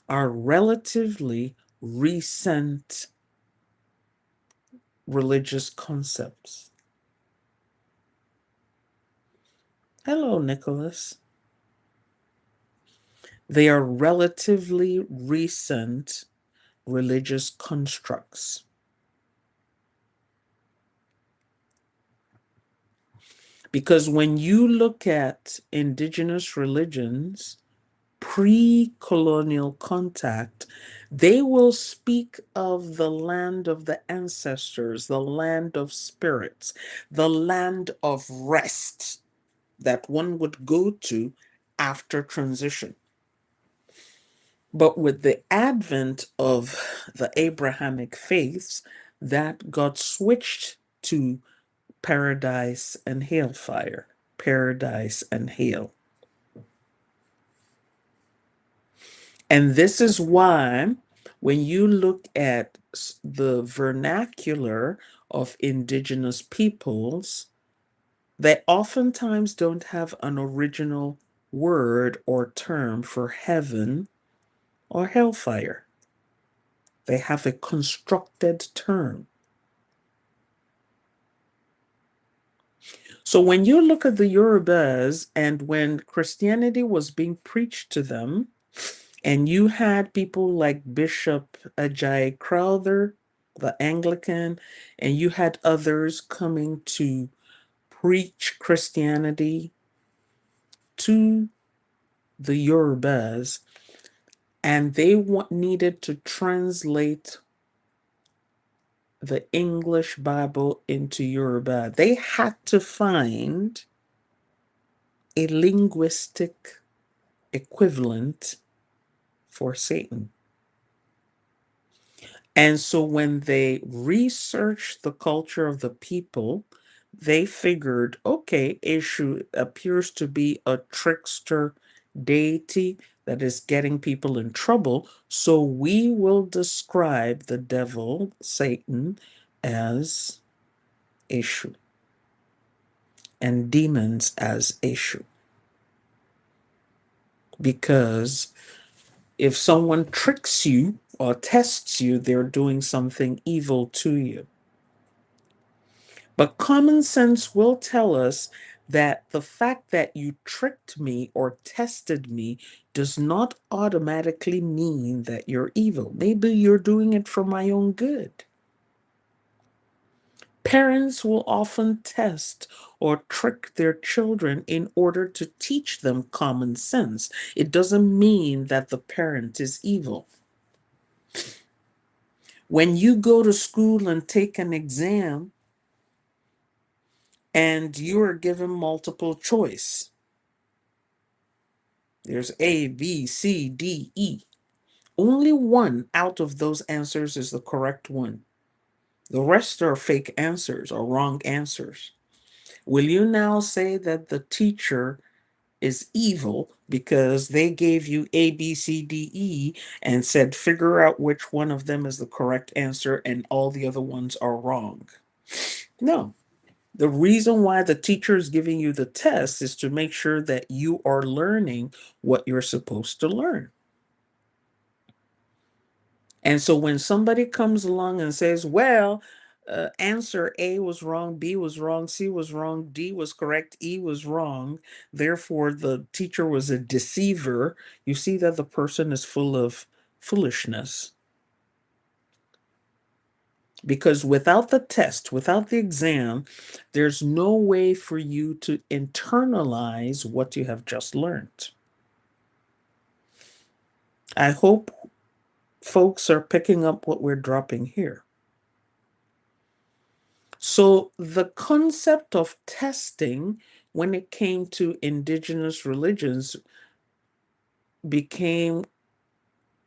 Speaker 1: are relatively recent religious concepts. Hello, Nicholas. They are relatively recent religious constructs. Because when you look at indigenous religions, pre-colonial contact, they will speak of the land of the ancestors, the land of spirits, the land of rest that one would go to after transition. But with the advent of the Abrahamic faiths, that got switched to paradise and hellfire, paradise and hell. And this is why when you look at the vernacular of indigenous peoples, they oftentimes don't have an original word or term for heaven or hellfire. They have a constructed term. So when you look at the Yorubas and when Christianity was being preached to them, And you had people like Bishop Ajayi Crowther, the Anglican, and you had others coming to preach Christianity to the Yorubas, and they needed to translate the English Bible into Yoruba. They had to find a linguistic equivalent for Satan. And so when they researched the culture of the people, they figured, okay, Eshu appears to be a trickster deity that is getting people in trouble. So we will describe the devil, Satan, as Eshu and demons as Eshu. Because if someone tricks you or tests you, they're doing something evil to you. But common sense will tell us that the fact that you tricked me or tested me does not automatically mean that you're evil. Maybe you're doing it for my own good. Parents will often test or trick their children in order to teach them common sense. It doesn't mean that the parent is evil. When you go to school and take an exam and you are given multiple choice, there's A, B, C, D, E. Only one out of those answers is the correct one. The rest are fake answers or wrong answers. Will you now say that the teacher is evil because they gave you A, B, C, D, E and said, figure out which one of them is the correct answer and all the other ones are wrong? No. The reason why the teacher is giving you the test is to make sure that you are learning what you're supposed to learn. And so when somebody comes along and says, well, answer A was wrong, B was wrong, C was wrong, D was correct, E was wrong, therefore the teacher was a deceiver, you see that the person is full of foolishness. Because without the test, without the exam, there's no way for you to internalize what you have just learned. I hope folks are picking up what we're dropping here. So the concept of testing, when it came to indigenous religions, became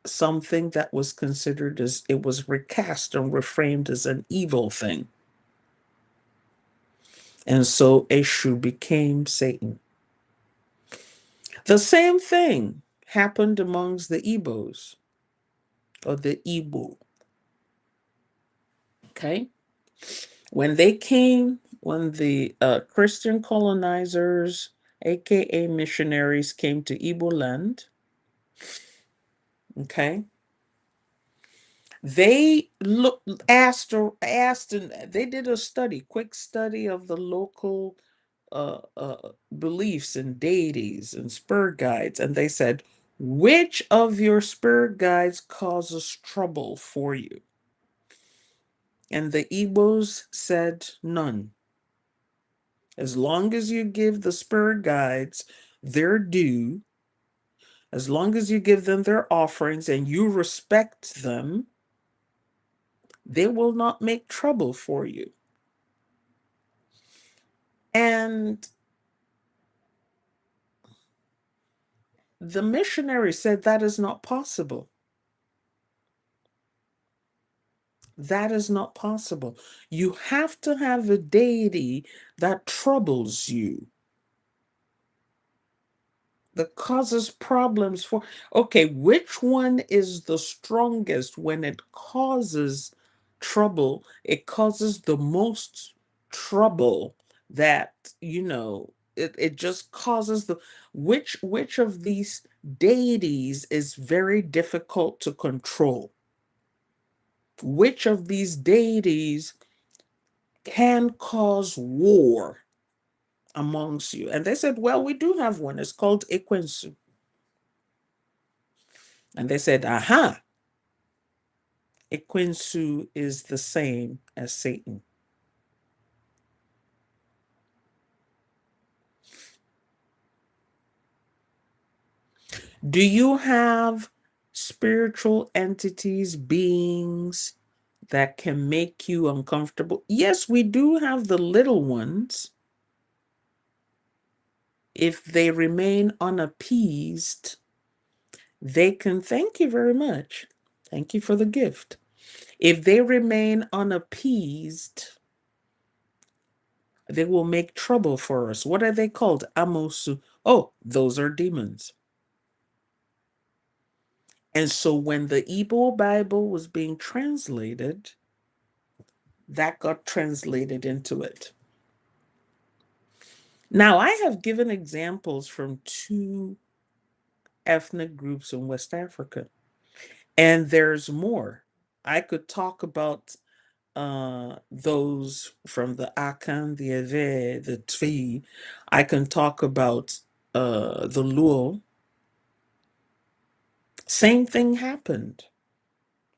Speaker 1: something that was considered as, it was recast and reframed as an evil thing. And so Eshu became Satan. The same thing happened amongst the Igbos or the Igbo. Okay. When the Christian colonizers, aka missionaries, came to Igbo land, okay, they asked, and they did a quick study of the local beliefs and deities and spirit guides, and they said, which of your spirit guides causes trouble for you? And the Igbos said, none. As long as you give the spirit guides their due, as long as you give them their offerings and you respect them, they will not make trouble for you. And the missionary said that is not possible. That is not possible. You have to have a deity that troubles you, that causes problems for. Okay, which one is the strongest when it causes trouble? It causes the most trouble that, it just causes the which of these deities is very difficult to control? Which of these deities can cause war amongst you? And they said, well, we do have one. It's called Ekwensu. And they said, aha, Ekwensu is the same as Satan. Do you have spiritual entities, beings that can make you uncomfortable? Yes, we do have the little ones. If they remain unappeased, they can, thank you very much. Thank you for the gift. If they remain unappeased, they will make trouble for us. What are they called? Amosu. Oh, those are demons. And so when the Igbo Bible was being translated, that got translated into it. Now, I have given examples from 2 ethnic groups in West Africa, and there's more. I could talk about those from the Akan, the Ewe, the Twi. I can talk about the Luo. Same thing happened.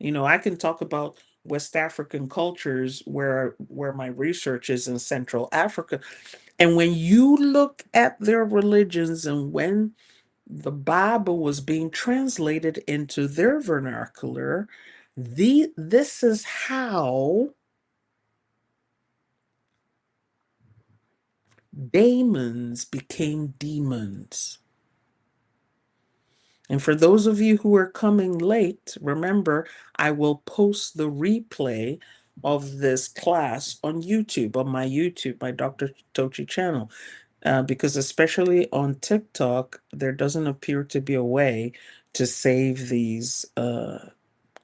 Speaker 1: You know, I can talk about West African cultures where my research is in Central Africa. And when you look at their religions and when the Bible was being translated into their vernacular, this is how demons became demons. And for those of you who are coming late, remember, I will post the replay of this class on YouTube, on my YouTube, my Dr. Tochi channel. Because especially on TikTok, there doesn't appear to be a way to save these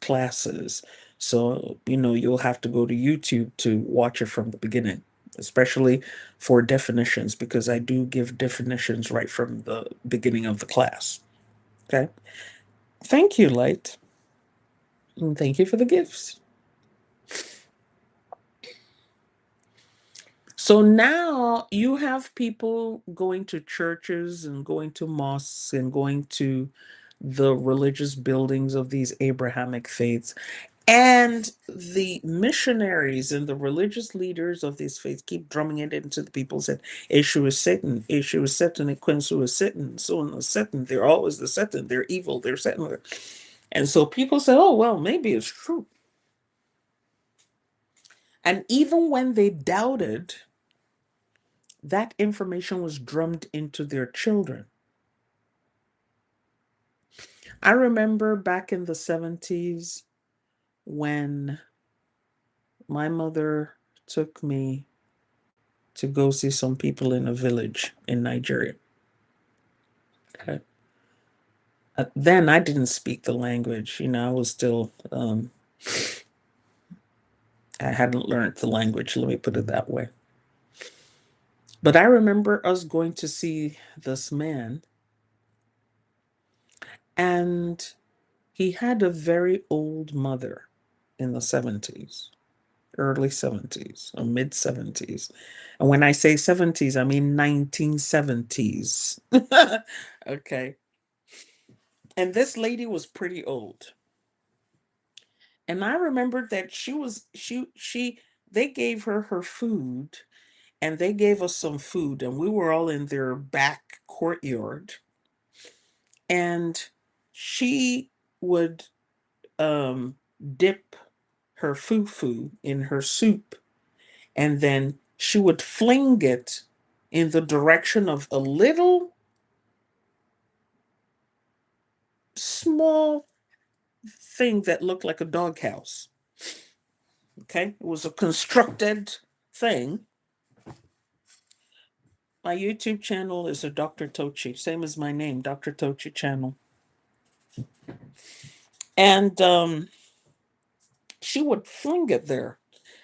Speaker 1: classes. So, you know, you'll have to go to YouTube to watch it from the beginning, especially for definitions, because I do give definitions right from the beginning of the class. Okay. Thank you, Light. And thank you for the gifts. So now you have people going to churches and going to mosques and going to the religious buildings of these Abrahamic faiths. And the missionaries and the religious leaders of these faiths keep drumming it into the people, said, Eshu is Satan, Eshu is Satan, and Quinsu is Satan, so on is Satan. They're always the Satan, they're evil, they're Satan. And so people say, oh, well, maybe it's true. And even when they doubted, that information was drummed into their children. I remember back in the 70s when my mother took me to go see some people in a village in Nigeria. Okay. Then I didn't speak the language. You know, I was still, I hadn't learned the language, let me put it that way. But I remember us going to see this man, and he had a very old mother in the 70s, early 70s or mid 70s. And when I say 70s, I mean 1970s. Okay. And this lady was pretty old. And I remembered that they gave her her food, and they gave us some food, and we were all in their back courtyard. And she would dip her fufu in her soup, and then she would fling it in the direction of a little small thing that looked like a doghouse. Okay, it was a constructed thing. My YouTube channel is a Dr. Tochi, same as my name, Dr. Tochi channel. And she would fling it there,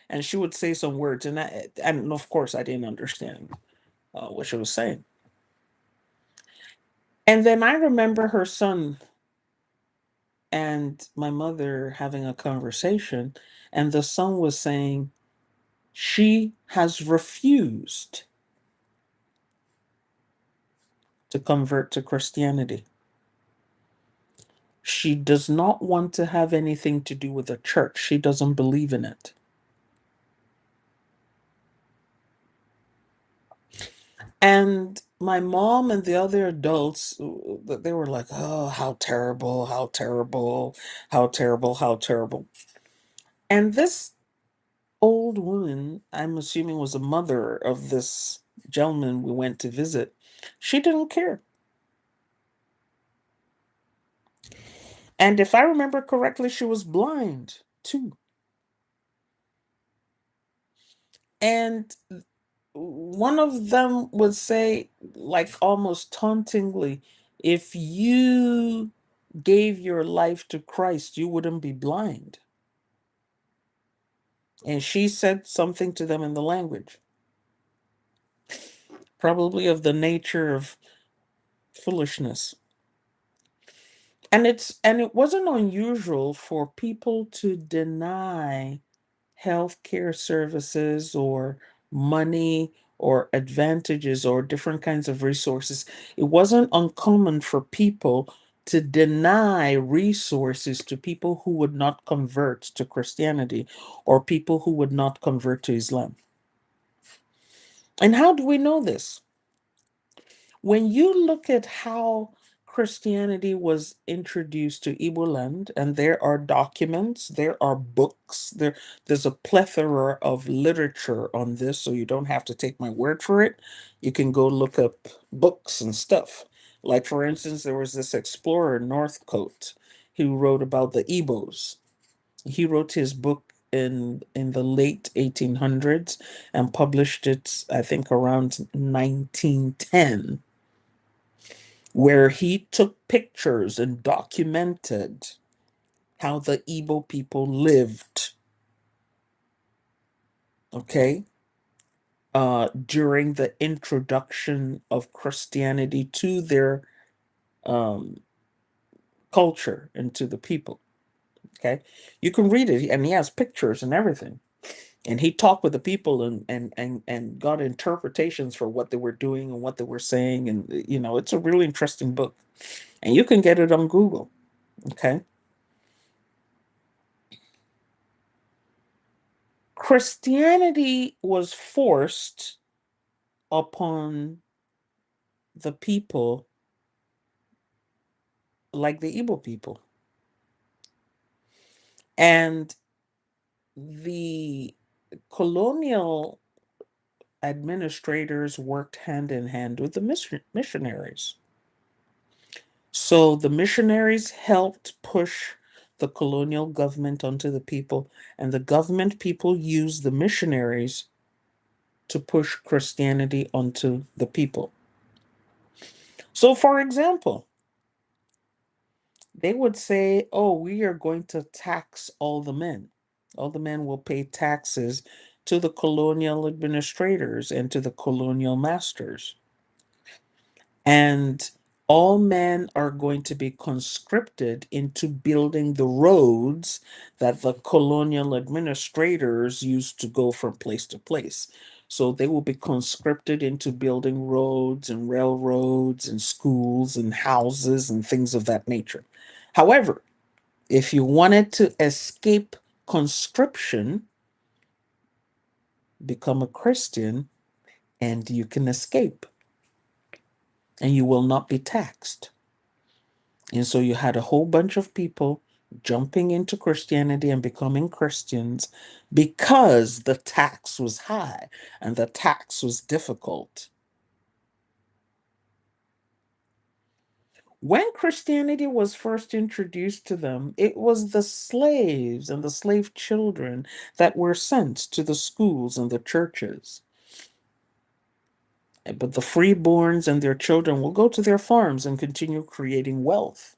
Speaker 1: and she would say some words, and of course I didn't understand what she was saying. And then I remember her son and my mother having a conversation, and the son was saying, she has refused to convert to Christianity. She does not want to have anything to do with the church. She doesn't believe in it. And my mom and the other adults, they were like, oh, how terrible, how terrible, how terrible, how terrible. And this old woman, I'm assuming was a mother of this gentleman we went to visit, she didn't care. And if I remember correctly, she was blind too. And one of them would say, like almost tauntingly, if you gave your life to Christ, you wouldn't be blind. And she said something to them in the language, probably of the nature of foolishness. And it wasn't unusual for people to deny healthcare services or money or advantages or different kinds of resources. It wasn't uncommon for people to deny resources to people who would not convert to Christianity or people who would not convert to Islam. And how do we know this? When you look at how Christianity was introduced to Igbo land, and there are documents, there are books, there's a plethora of literature on this, so you don't have to take my word for it. You can go look up books and stuff. Like, for instance, there was this explorer, Northcote, who wrote about the Igbos. He wrote his book in the late 1800s and published it, I think, around 1910, where he took pictures and documented how the Igbo people lived, okay, during the introduction of Christianity to their um, culture and to the people, okay. You can read it, and he has pictures and everything. And he talked with the people and got interpretations for what they were doing and what they were saying. And, it's a really interesting book. And you can get it on Google, okay. Christianity was forced upon the people like the Igbo people. And the colonial administrators worked hand in hand with the missionaries. So the missionaries helped push the colonial government onto the people, and the government people used the missionaries to push Christianity onto the people. So, for example, they would say, oh, we are going to tax all the men. All the men will pay taxes to the colonial administrators and to the colonial masters. And all men are going to be conscripted into building the roads that the colonial administrators used to go from place to place. So they will be conscripted into building roads and railroads and schools and houses and things of that nature. However, if you wanted to escape conscription, become a Christian and you can escape and you will not be taxed. And so you had a whole bunch of people jumping into Christianity and becoming Christians because the tax was high and the tax was difficult. When Christianity was first introduced to them, it was the slaves and the slave children that were sent to the schools and the churches. But the freeborns and their children will go to their farms and continue creating wealth.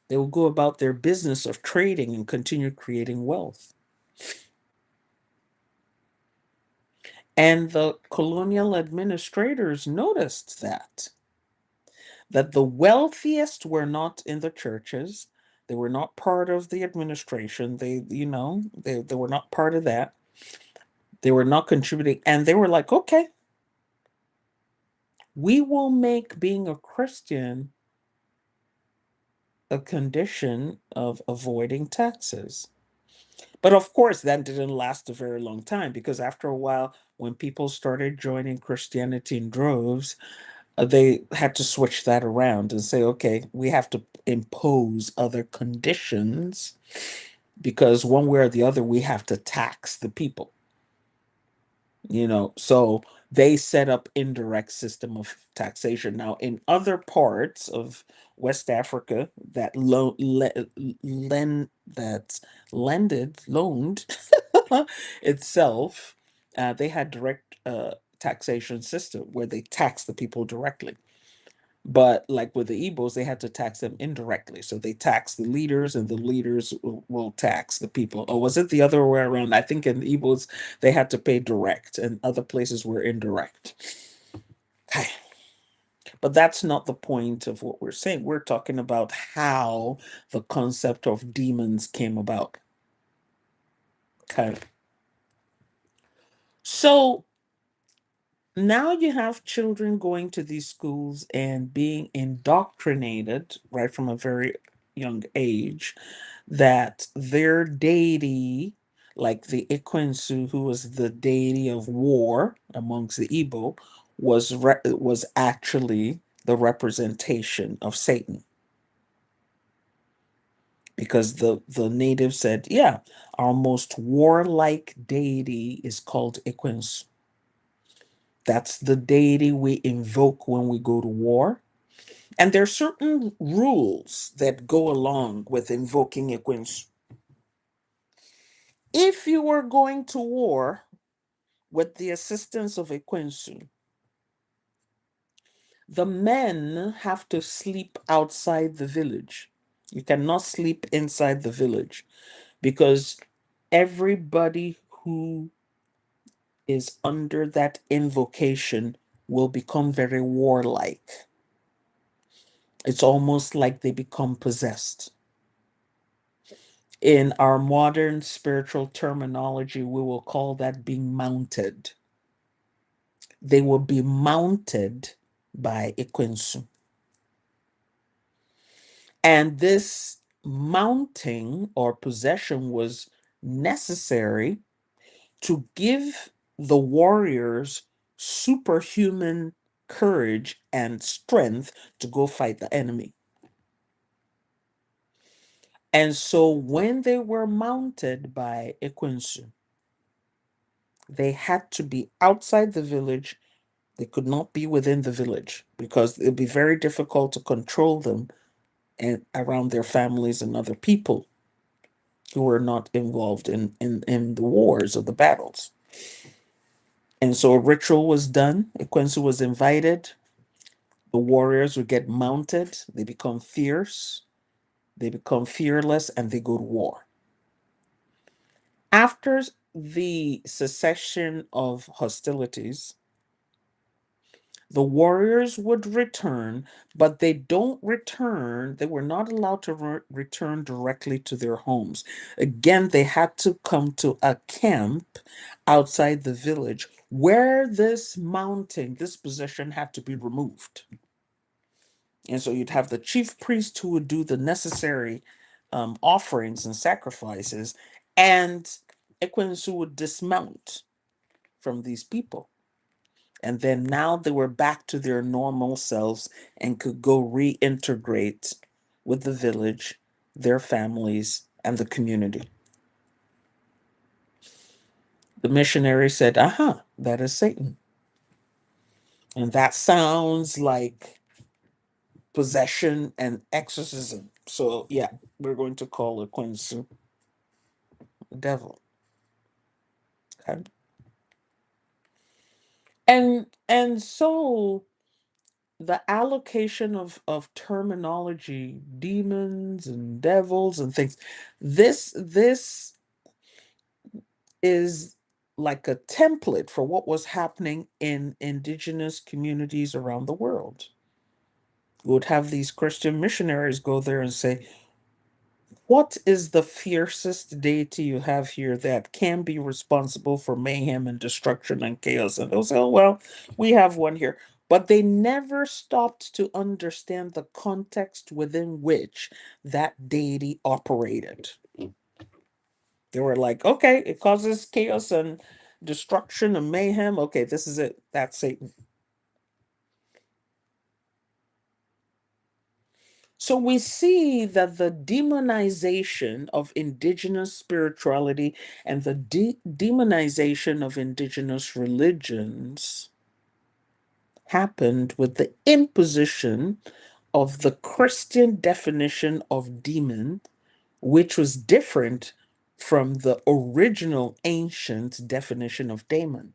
Speaker 1: They will go about their business of trading and continue creating wealth. And the colonial administrators noticed that the wealthiest were not in the churches. They were not part of the administration. They were not part of that. They were not contributing. And they were like, okay, we will make being a Christian a condition of avoiding taxes. But of course, that didn't last a very long time, because after a while, when people started joining Christianity in droves, they had to switch that around and say, okay, we have to impose other conditions, because one way or the other, we have to tax the people. So they set up indirect system of taxation. Now in other parts of West Africa that loaned itself, they had direct taxation system where they tax the people directly. But like with the Igbos, they had to tax them indirectly. So they tax the leaders, and the leaders will tax the people. Or was it the other way around? I think in the Igbos, they had to pay direct, and other places were indirect. Okay. But that's not the point of what we're saying. We're talking about how the concept of demons came about. Okay. So now you have children going to these schools and being indoctrinated right from a very young age that their deity, like the Ekwensu, who was the deity of war amongst the Igbo, was actually the representation of Satan. Because the natives said, yeah, our most warlike deity is called Ekwensu. That's the deity we invoke when we go to war. And there are certain rules that go along with invoking Ekwensu. If you were going to war with the assistance of Ekwensu, the men have to sleep outside the village. You cannot sleep inside the village, because everybody who is under that invocation will become very warlike. It's almost like they become possessed. In our modern spiritual terminology, we will call that being mounted. They will be mounted by Ekwensu. And this mounting or possession was necessary to give the warriors superhuman courage and strength to go fight the enemy. And so when they were mounted by Ekwensu, they had to be outside the village. They could not be within the village, because it'd be very difficult to control them and around their families and other people who were not involved in the wars or the battles. And so a ritual was done. Ekwensu was invited. The warriors would get mounted. They become fierce. They become fearless, and they go to war. After the cessation of hostilities, the warriors would return, but they don't return. They were not allowed to return directly to their homes. Again, they had to come to a camp outside the village where this mounting, this possession had to be removed. And so you'd have the chief priest who would do the necessary offerings and sacrifices, and Ekwensu would dismount from these people. And then now they were back to their normal selves and could go reintegrate with the village, their families, and the community. The missionary said, aha, that is Satan. And that sounds like possession and exorcism. So, yeah, we're going to call Ekwensu the devil. Okay. And so the allocation of terminology, demons and devils and things, this is like a template for what was happening in indigenous communities around the world. We would have these Christian missionaries go there and say, what is the fiercest deity you have here that can be responsible for mayhem and destruction and chaos? And they'll say, oh, well, we have one here. but they never stopped to understand the context within which that deity operated. They were like, okay, it causes chaos and destruction and mayhem. Okay, this is it. That's Satan. So we see that the demonization of indigenous spirituality and the demonization of indigenous religions happened with the imposition of the Christian definition of demon, which was different from the original ancient definition of daemon.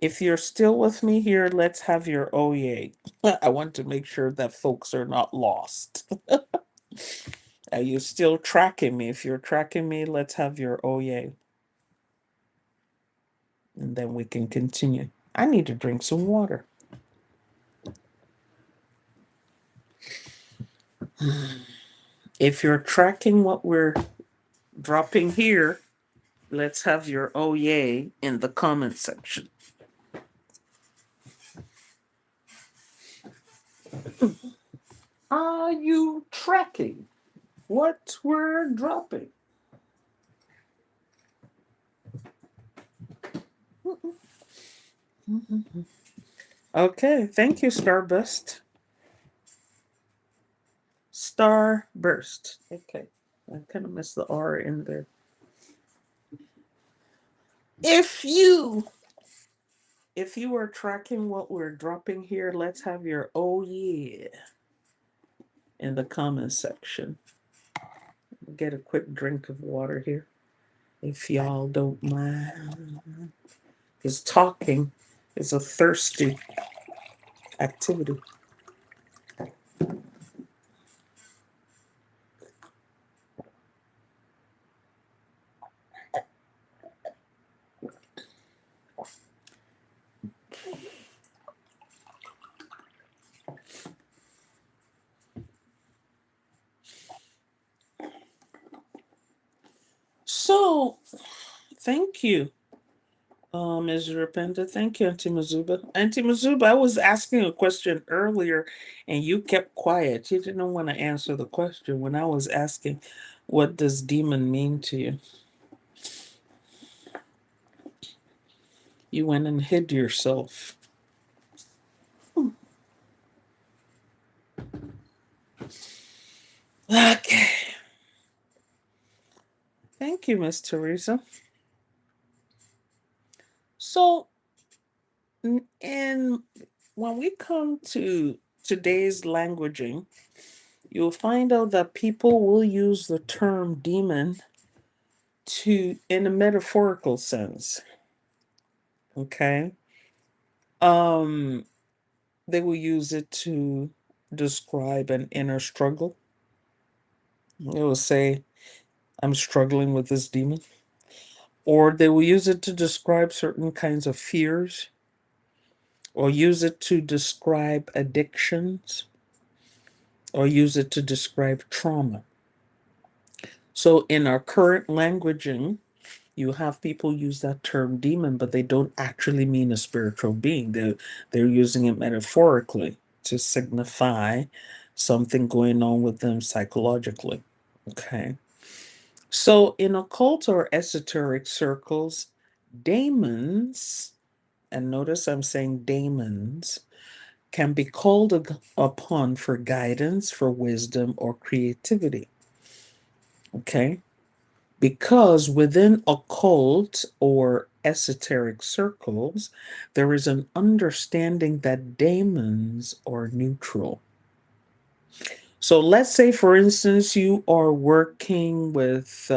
Speaker 1: If you're still with me here, let's have your oh yay. I want to make sure that folks are not lost. Are you still tracking me? If you're tracking me, let's have your oh yay. And then we can continue. I need to drink some water. If you're tracking what we're dropping here, let's have your oh yay in the comment section. Are you tracking what we're dropping? Okay, thank you, Starburst. Starburst. Okay, I kind of missed the R in there. If you are tracking what we're dropping here, let's have your oh yeah in the comment section. Get a quick drink of water here, if y'all don't mind. Because talking is a thirsty activity. So, thank you, Ms. Rapenda. Thank you, Auntie Mazuba. Auntie Mazuba, I was asking a question earlier and you kept quiet. You didn't want to answer the question when I was asking, what does demon mean to you? You went and hid yourself. Okay. Thank you, Miss Teresa. So, and when we come to today's languaging, you'll find out that people will use the term demon in a metaphorical sense. Okay. Um, they will use it to describe an inner struggle. They will say, I'm struggling with this demon. Or they will use it to describe certain kinds of fears, or use it to describe addictions, or use it to describe trauma. So in our current languaging, you have people use that term demon, but they don't actually mean a spiritual being. They're using it metaphorically to signify something going on with them psychologically. Okay. So in occult or esoteric circles, daemons, and notice I'm saying daemons, can be called upon for guidance, for wisdom, or creativity. Okay? Because within occult or esoteric circles, there is an understanding that daemons are neutral. So let's say, for instance, you are working with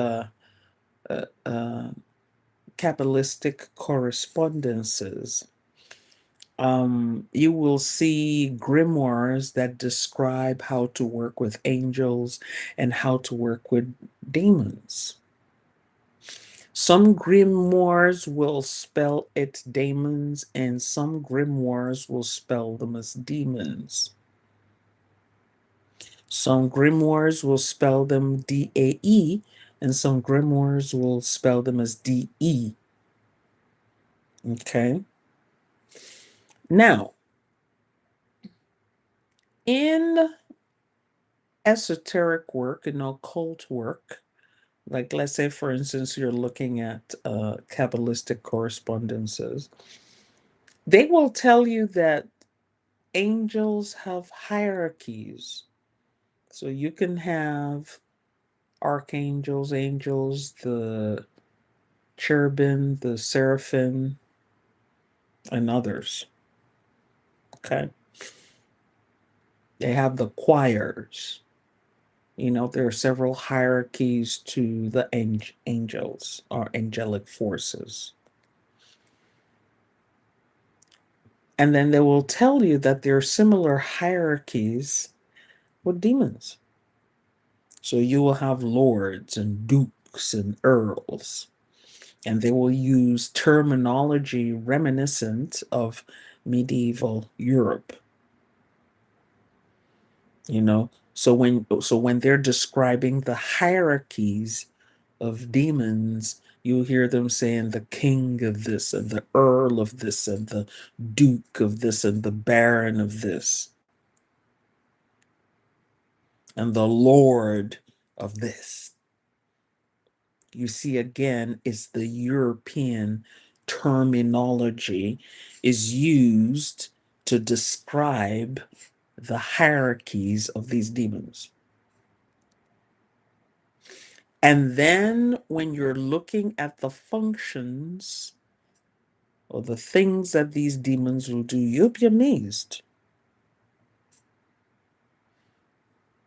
Speaker 1: Kabbalistic correspondences. You will see grimoires that describe how to work with angels and how to work with demons. Some grimoires will spell it daemons, and some grimoires will spell them as demons. Some grimoires will spell them DAE, and some grimoires will spell them as DE. Okay. Now, in esoteric work and occult work, like let's say, for instance, you're looking at Kabbalistic correspondences, they will tell you that angels have hierarchies. So you can have archangels, angels, the cherubim, the seraphim, and others. Okay. They have the choirs. There are several hierarchies to the angels or angelic forces. And then they will tell you that there are similar hierarchies with demons. So you will have lords and dukes and earls, and they will use terminology reminiscent of medieval Europe. So when they're describing the hierarchies of demons, you'll hear them saying the king of this and the earl of this and the duke of this and the baron of this and the lord of this. You see, again, it's the European terminology is used to describe the hierarchies of these demons. And then when you're looking at the functions or the things that these demons will do, you'll be amazed.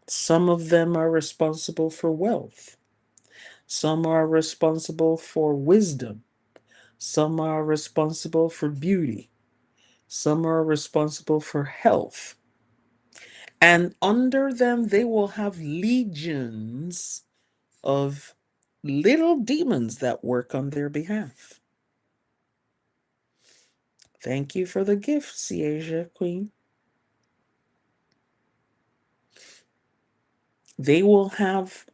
Speaker 1: Some of them are responsible for wealth. Some are responsible for wisdom. Some are responsible for beauty. Some are responsible for health. And under them, they will have legions of little demons that work on their behalf. Thank you for the gift, Siasia Queen. They will have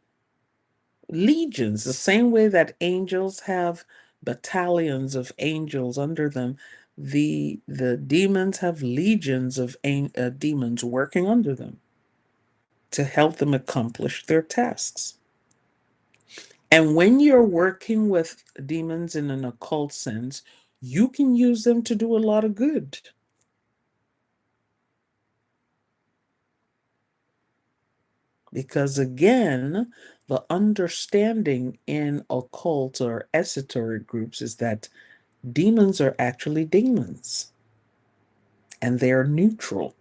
Speaker 1: legions, the same way that angels have battalions of angels under them. The demons have legions of demons working under them to help them accomplish their tasks. And when you're working with demons in an occult sense, you can use them to do a lot of good. Because again, the understanding in occult or esoteric groups is that demons are actually demons and they are neutral.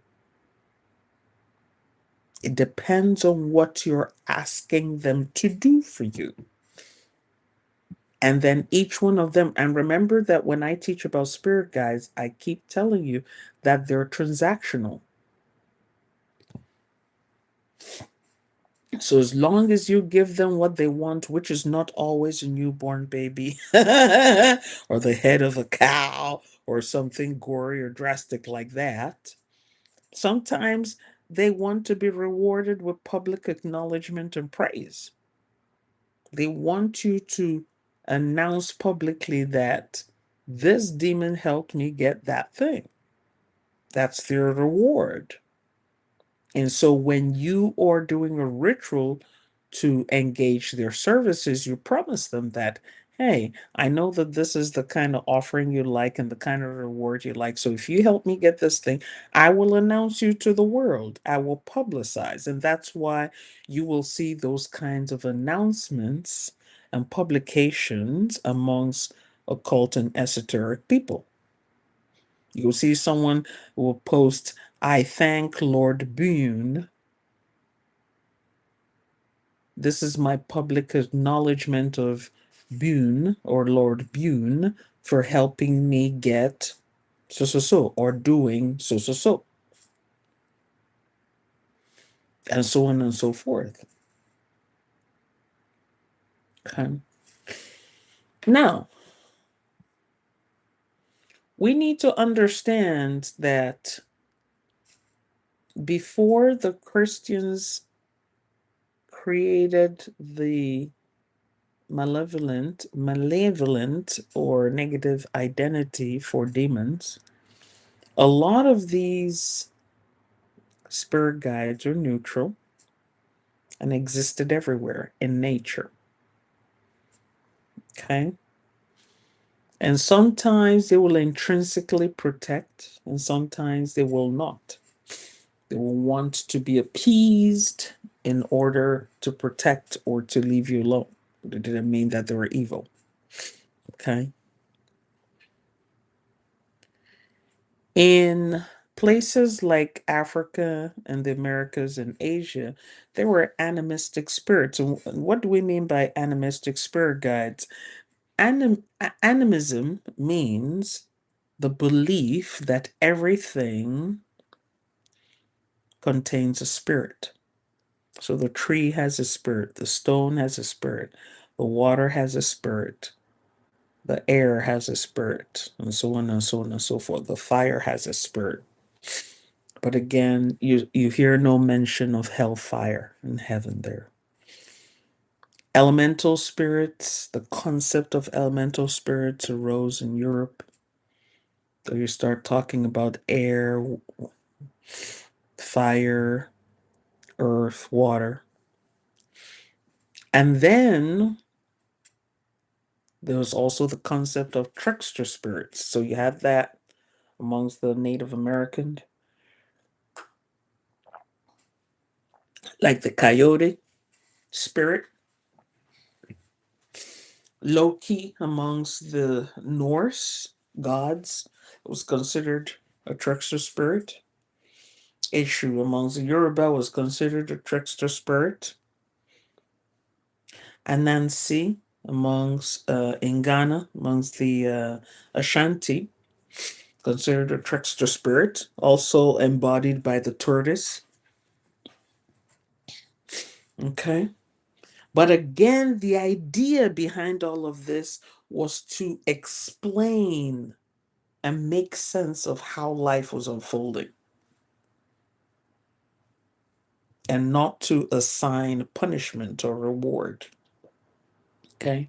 Speaker 1: It depends on what you're asking them to do for you. And then each one of them, and remember that when I teach about spirit guides, I keep telling you that they're transactional. So as long as you give them what they want, which is not always a newborn baby or the head of a cow or something gory or drastic like that, sometimes they want to be rewarded with public acknowledgement and praise. They want you to announce publicly that this demon helped me get that thing. That's their reward. And so when you are doing a ritual to engage their services, you promise them that, hey, I know that this is the kind of offering you like and the kind of reward you like. So if you help me get this thing, I will announce you to the world. I will publicize. And that's why you will see those kinds of announcements and publications amongst occult and esoteric people. You'll see someone will post, I thank Lord Boone. This is my public acknowledgement of Boone or Lord Boone for helping me get so, or doing so, and so on and so forth. Okay. Now, we need to understand that before the Christians created the malevolent, or negative identity for demons. A lot of these spirit guides are neutral and existed everywhere in nature. Okay? And sometimes they will intrinsically protect, and sometimes they will not. They will want to be appeased in order to protect or to leave you alone. It didn't mean that they were evil. Okay? In places like Africa and the Americas and Asia, there were animistic spirits. And what do we mean by animistic spirit guides? Animism means the belief that everything contains a spirit. So the tree has a spirit, the stone has a spirit, the water has a spirit, the air has a spirit, and so on and so on and so forth. The fire has a spirit. But again, you hear no mention of hellfire in heaven there. Elemental spirits, the concept of elemental spirits arose in Europe. So you start talking about air, fire, earth, water. And then there was also the concept of trickster spirits. So you have that amongst the Native Americans, like the coyote spirit. Loki amongst the Norse gods was considered a trickster spirit. Eshu amongst the Yoruba was considered a trickster spirit. Anansi amongst in Ghana, amongst the Ashanti, considered a trickster spirit, also embodied by the tortoise. Okay. But again, the idea behind all of this was to explain and make sense of how life was unfolding and not to assign punishment or reward. Okay.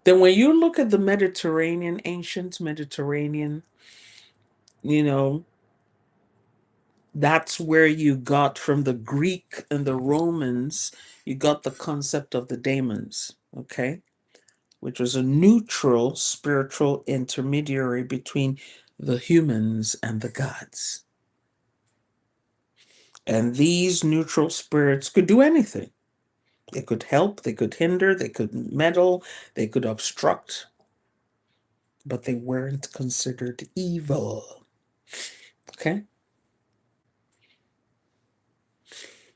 Speaker 1: Then when you look at the Mediterranean, ancient Mediterranean, you know, that's where you got from the Greek and the Romans, you got the concept of the daemons, okay, which was a neutral spiritual intermediary between the humans and the gods. And these neutral spirits could do anything. They could help, they could hinder, they could meddle, they could obstruct, but they weren't considered evil. Okay?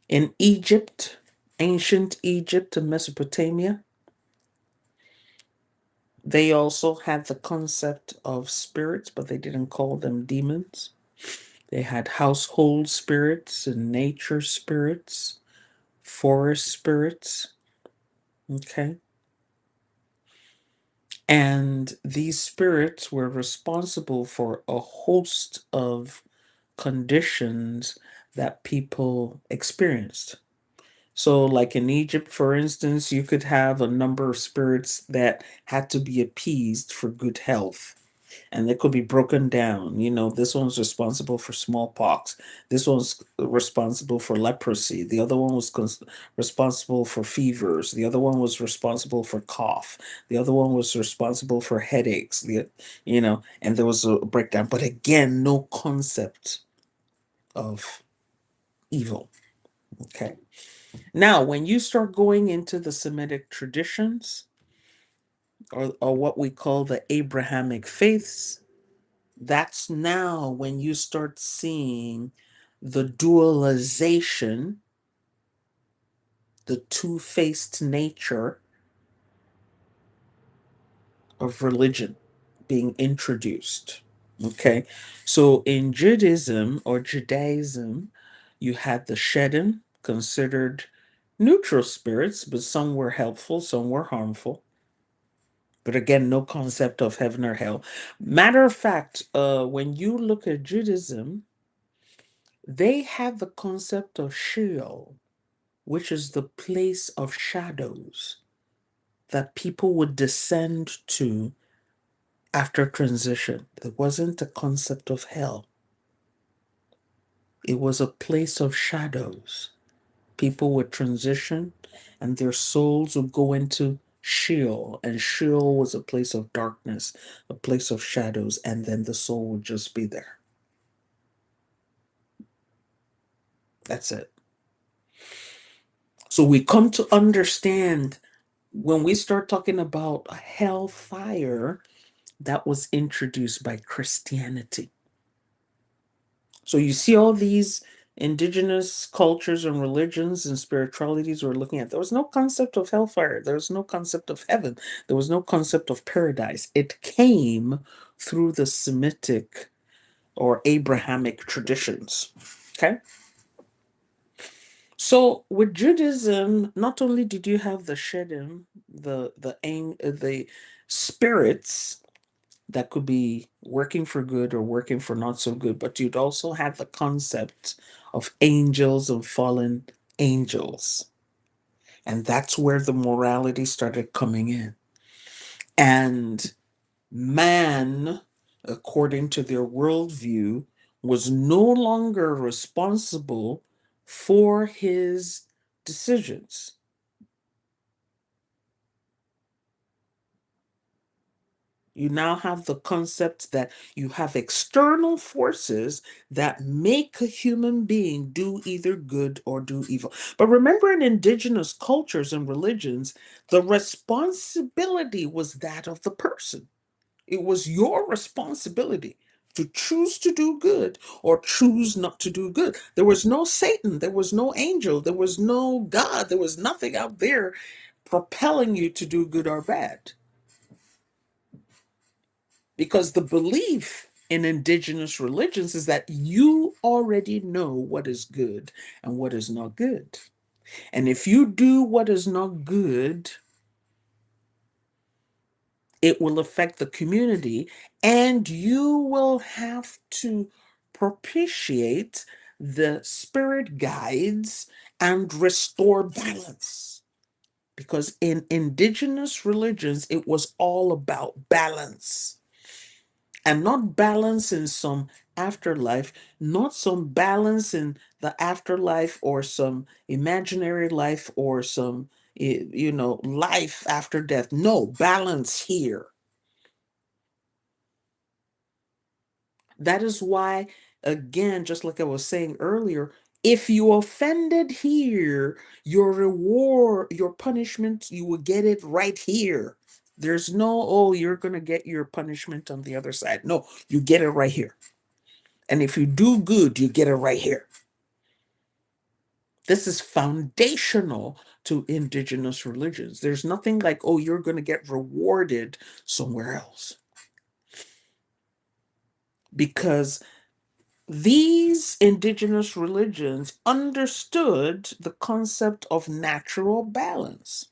Speaker 1: In Egypt, ancient Egypt and Mesopotamia, they also had the concept of spirits, but they didn't call them demons. They had household spirits and nature spirits, forest spirits. Okay. And these spirits were responsible for a host of conditions that people experienced. So, like in Egypt, for instance, you could have a number of spirits that had to be appeased for good health. And they could be broken down. You know, this one's responsible for smallpox. This one's responsible for leprosy. The other one was responsible for fevers. The other one was responsible for cough. The other one was responsible for headaches. And there was a breakdown. But again, no concept of evil. Okay. Now, when you start going into the Semitic traditions, or what we call the Abrahamic faiths, that's now when you start seeing the dualization, the two-faced nature of religion being introduced. Okay, so in Judaism or Judaism, you had the Shedim, considered neutral spirits, but some were helpful, some were harmful. But again, no concept of heaven or hell. Matter of fact, when you look at Judaism, they have the concept of Sheol, which is the place of shadows. that people would descend to after transition. It wasn't a concept of hell. It was a place of shadows. People would transition and their souls would go into Sheol, and Sheol was a place of darkness, a place of shadows, and then the soul would just be there. That's it. So we come to understand when we start talking about hellfire, that was introduced by Christianity. So you see all these indigenous cultures and religions and spiritualities we're looking at. There was no concept of hellfire. There was no concept of heaven. There was no concept of paradise. It came through the Semitic or Abrahamic traditions. Okay. So with Judaism, not only did you have the shedim, the spirits that could be working for good or working for not so good, but you'd also have the concept of angels and fallen angels. And that's where the morality started coming in. And man, according to their worldview, was no longer responsible for his decisions. You now have the concept that you have external forces that make a human being do either good or do evil. But remember, in indigenous cultures and religions, the responsibility was that of the person. It was your responsibility to choose to do good or choose not to do good. There was no Satan, there was no angel, there was no God, there was nothing out there propelling you to do good or bad. Because the belief in indigenous religions is that you already know what is good and what is not good. And if you do what is not good, it will affect the community, and you will have to propitiate the spirit guides and restore balance. Because in indigenous religions, it was all about balance. And not balance in some afterlife, not some balance in the afterlife or some imaginary life or some, life after death. No, balance here. That is why, again, just like I was saying earlier, if you offended here, your reward, your punishment, you will get it right here. There's no, oh, you're going to get your punishment on the other side. No, you get it right here. And if you do good, you get it right here. This is foundational to indigenous religions. There's nothing like, oh, you're going to get rewarded somewhere else. Because these indigenous religions understood the concept of natural balance.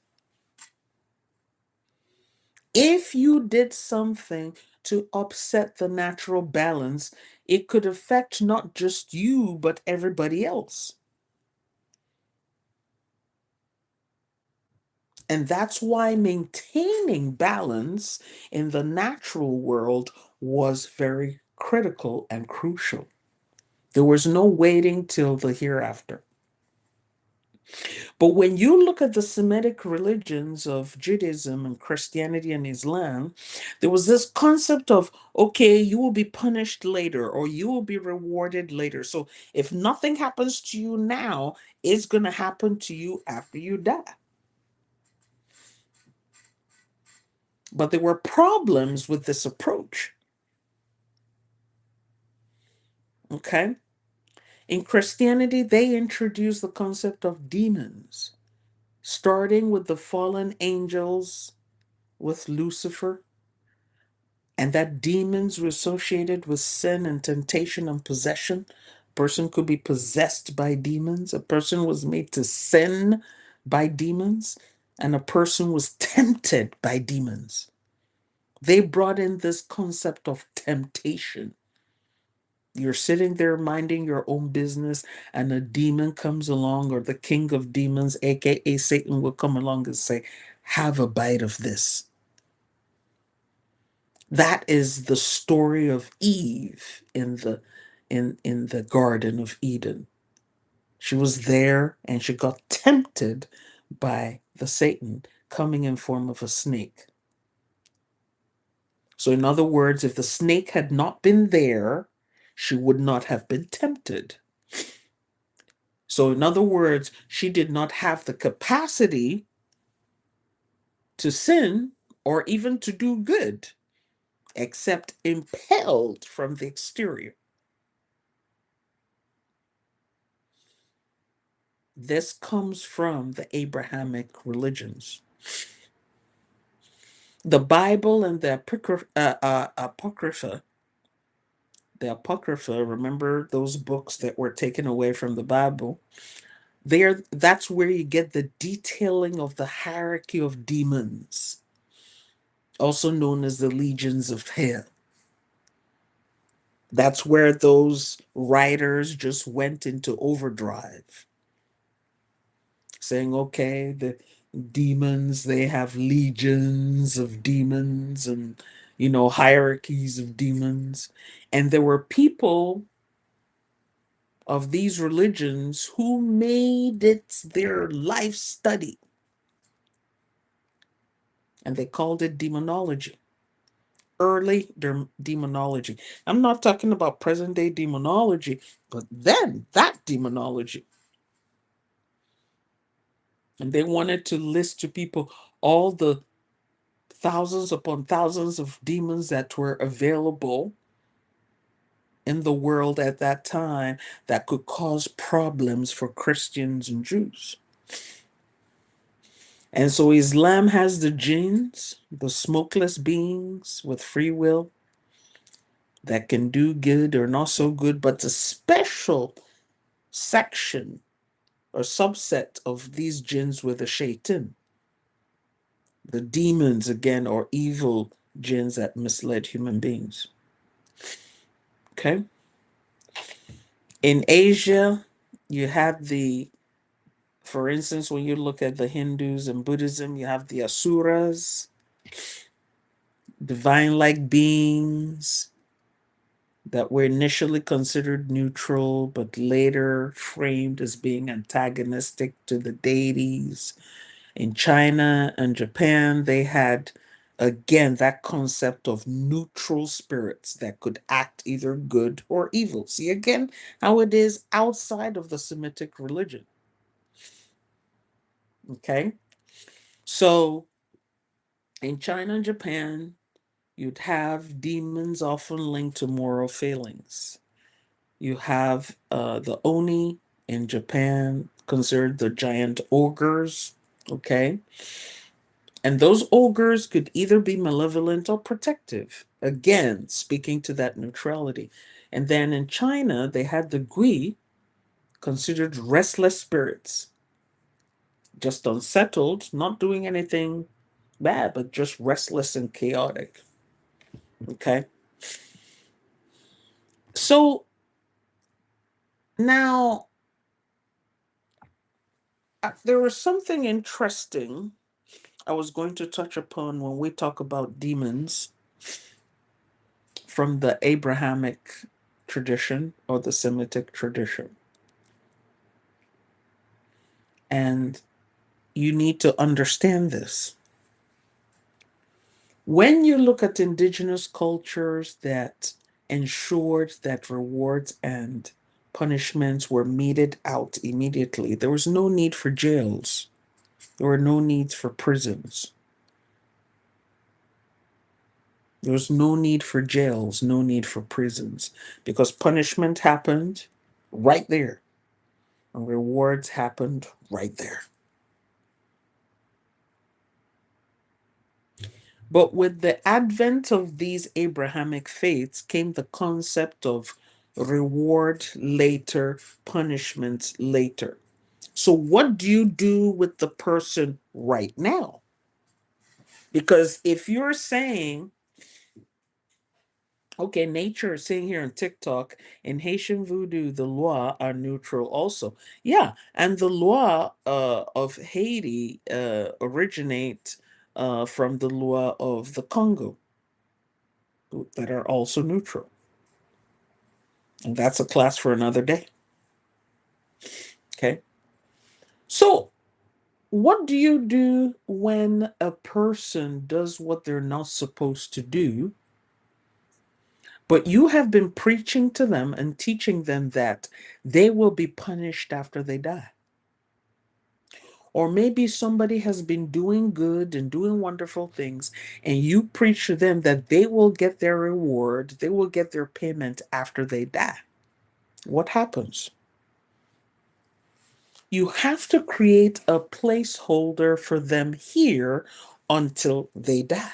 Speaker 1: If you did something to upset the natural balance, it could affect not just you, but everybody else. And that's why maintaining balance in the natural world was very critical and crucial. There was no waiting till the hereafter. But when you look at the Semitic religions of Judaism and Christianity and Islam, there was this concept of, okay, you will be punished later or you will be rewarded later. So if nothing happens to you now, it's going to happen to you after you die. But there were problems with this approach. Okay? In Christianity, they introduced the concept of demons, starting with the fallen angels with Lucifer, and that demons were associated with sin and temptation and possession. A person could be possessed by demons, a person was made to sin by demons, and a person was tempted by demons. They brought in this concept of temptation. You're sitting there minding your own business, and a demon comes along, or the king of demons, aka Satan, will come along and say, have a bite of this. That is the story of Eve in the Garden of Eden. She was there and she got tempted by the Satan coming in form of a snake. So in other words, if the snake had not been there, she would not have been tempted. So in other words, she did not have the capacity to sin or even to do good, except impelled from the exterior. This comes from the Abrahamic religions. The Bible and the Apocrypha, remember those books that were taken away from the Bible? That's where you get the detailing of the hierarchy of demons, also known as the legions of hell. That's where those writers just went into overdrive, saying, okay, the demons, they have legions of demons and, hierarchies of demons. And there were people of these religions who made it their life study. And they called it demonology. Early demonology. I'm not talking about present day demonology, but then that demonology. And they wanted to list to people all the thousands upon thousands of demons that were available in the world at that time that could cause problems for Christians and Jews. And so Islam has the jinns, the smokeless beings with free will that can do good or not so good, but a special section or subset of these jinns with the shaitan, the demons again, or evil jinns that misled human beings. Okay. In Asia, you have for instance, when you look at the Hindus and Buddhism, you have the asuras, divine-like beings that were initially considered neutral, but later framed as being antagonistic to the deities. In China and Japan, they had, again, that concept of neutral spirits that could act either good or evil. See, again, how it is outside of the Semitic religion. Okay? So in China and Japan, you'd have demons often linked to moral failings. You have the Oni in Japan, considered the giant ogres. Okay? And those ogres could either be malevolent or protective. Again, speaking to that neutrality. And then in China, they had the Gui, considered restless spirits, just unsettled, not doing anything bad, but just restless and chaotic. Okay. So now there was something interesting I was going to touch upon when we talk about demons from the Abrahamic tradition or the Semitic tradition. And you need to understand this. When you look at indigenous cultures that ensured that rewards and punishments were meted out immediately, there was no need for jails. There were no needs for prisons. There was no need for jails, no need for prisons, because punishment happened right there, and rewards happened right there. But with the advent of these Abrahamic faiths came the concept of reward later, punishments later. So, what do you do with the person right now? Because if you're saying Okay, nature is saying here on TikTok, in Haitian voodoo, the lois are neutral also. Yeah, and the loi of Haiti originate from the loi of the Congo that are also neutral. And that's a class for another day. Okay. So, what do you do when a person does what they're not supposed to do, but you have been preaching to them and teaching them that they will be punished after they die? Or maybe somebody has been doing good and doing wonderful things, and you preach to them that they will get their reward, they will get their payment after they die. What happens? You have to create a placeholder for them here until they die.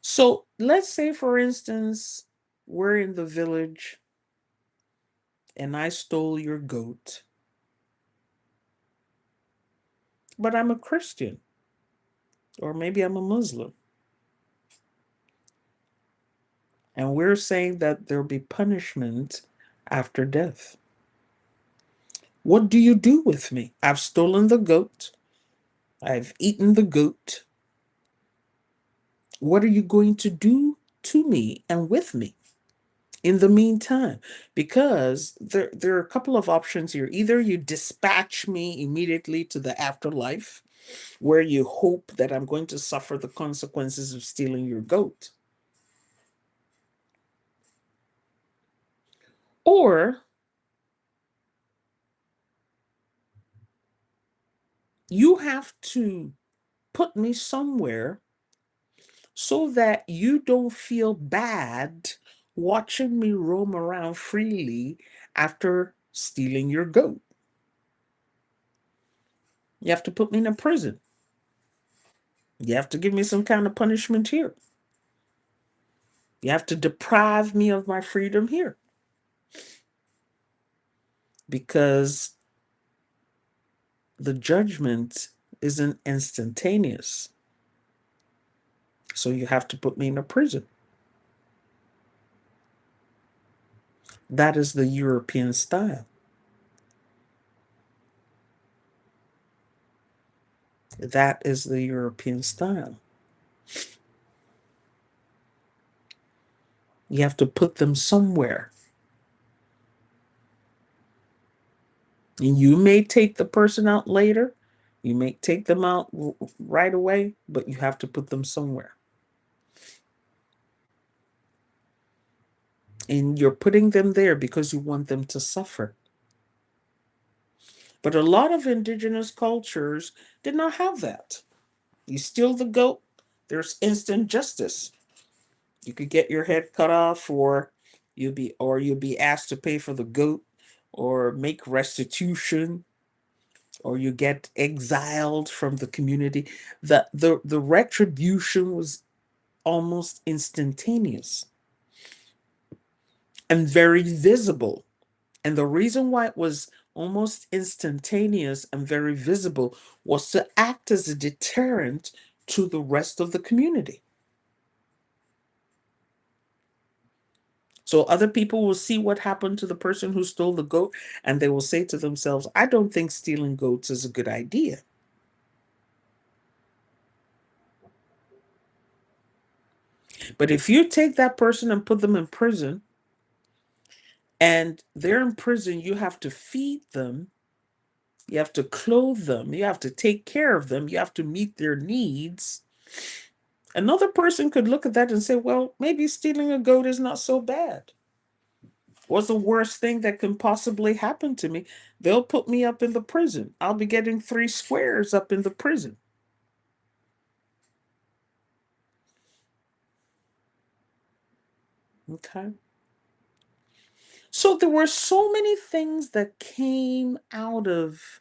Speaker 1: So let's say, for instance, we're in the village and I stole your goat, but I'm a Christian, or maybe I'm a Muslim, and we're saying that there'll be punishment after death. What do you do with me? I've stolen the goat, I've eaten the goat. What are you going to do to me and with me in the meantime? Because there are a couple of options here. Either you dispatch me immediately to the afterlife, where you hope that I'm going to suffer the consequences of stealing your goat, or you have to put me somewhere so that you don't feel bad watching me roam around freely after stealing your goat. You have to put me in a prison. You have to give me some kind of punishment here. You have to deprive me of my freedom here. Because the judgment isn't instantaneous. So you have to put me in a prison. That is the European style. That is the European style. You have to put them somewhere. And you may take the person out later. You may take them out right away, but you have to put them somewhere. And you're putting them there because you want them to suffer. But a lot of indigenous cultures did not have that. You steal the goat, there's instant justice. You could get your head cut off, or you'll be asked to pay for the goat, or make restitution, or you get exiled from the community. The retribution was almost instantaneous and very visible. And the reason why it was almost instantaneous and very visible was to act as a deterrent to the rest of the community. So other people will see what happened to the person who stole the goat, and they will say to themselves, I don't think stealing goats is a good idea. But if you take that person and put them in prison, and they're in prison, you have to feed them, you have to clothe them, you have to take care of them, you have to meet their needs. Another person could look at that and say, well, maybe stealing a goat is not so bad. What's the worst thing that can possibly happen to me? They'll put me up in the prison. I'll be getting 3 squares up in the prison. Okay. So there were so many things that came out of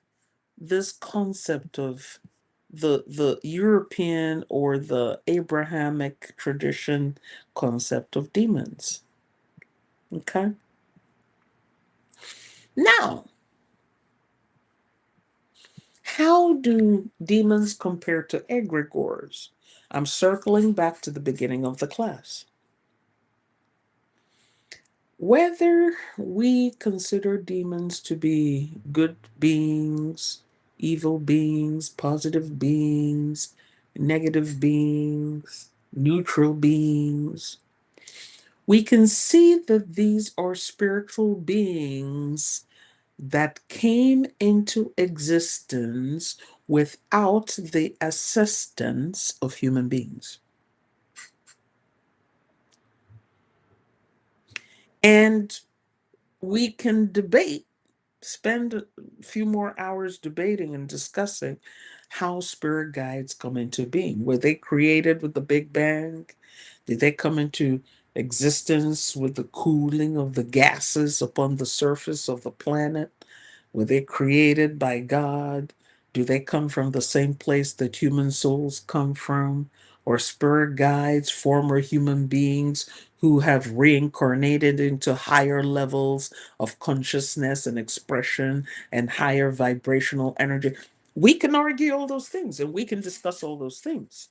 Speaker 1: this concept of the European or the Abrahamic tradition concept of demons. Okay. Now, how do demons compare to egregores? I'm circling back to the beginning of the class. Whether we consider demons to be good beings, evil beings, positive beings, negative beings, neutral beings, we can see that these are spiritual beings that came into existence without the assistance of human beings. And we can spend a few more hours debating and discussing how spirit guides come into being. Were they created with the Big Bang? Did they come into existence with the cooling of the gases upon the surface of the planet? Were they created by God? Do they come from the same place that human souls come from? Or spirit guides, former human beings who have reincarnated into higher levels of consciousness and expression and higher vibrational energy? We can argue all those things and we can discuss all those things.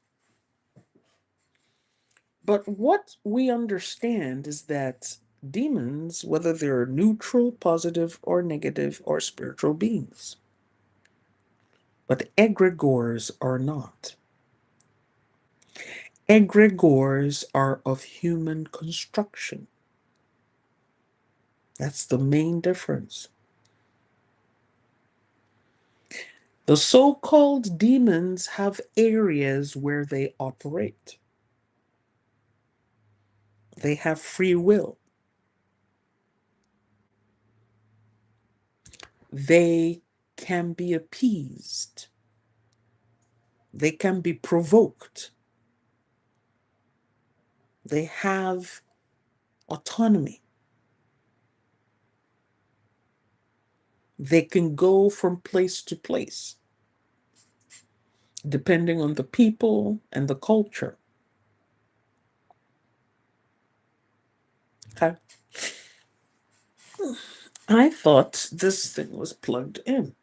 Speaker 1: But what we understand is that demons, whether they're neutral, positive, or negative, are spiritual beings. But egregores are not. Egregores are of human construction. That's the main difference. The so-called demons have areas where they operate. They have free will. They can be appeased. They can be provoked. They have autonomy. They can go from place to place, depending on the people and the culture. Okay. I thought this thing was plugged in.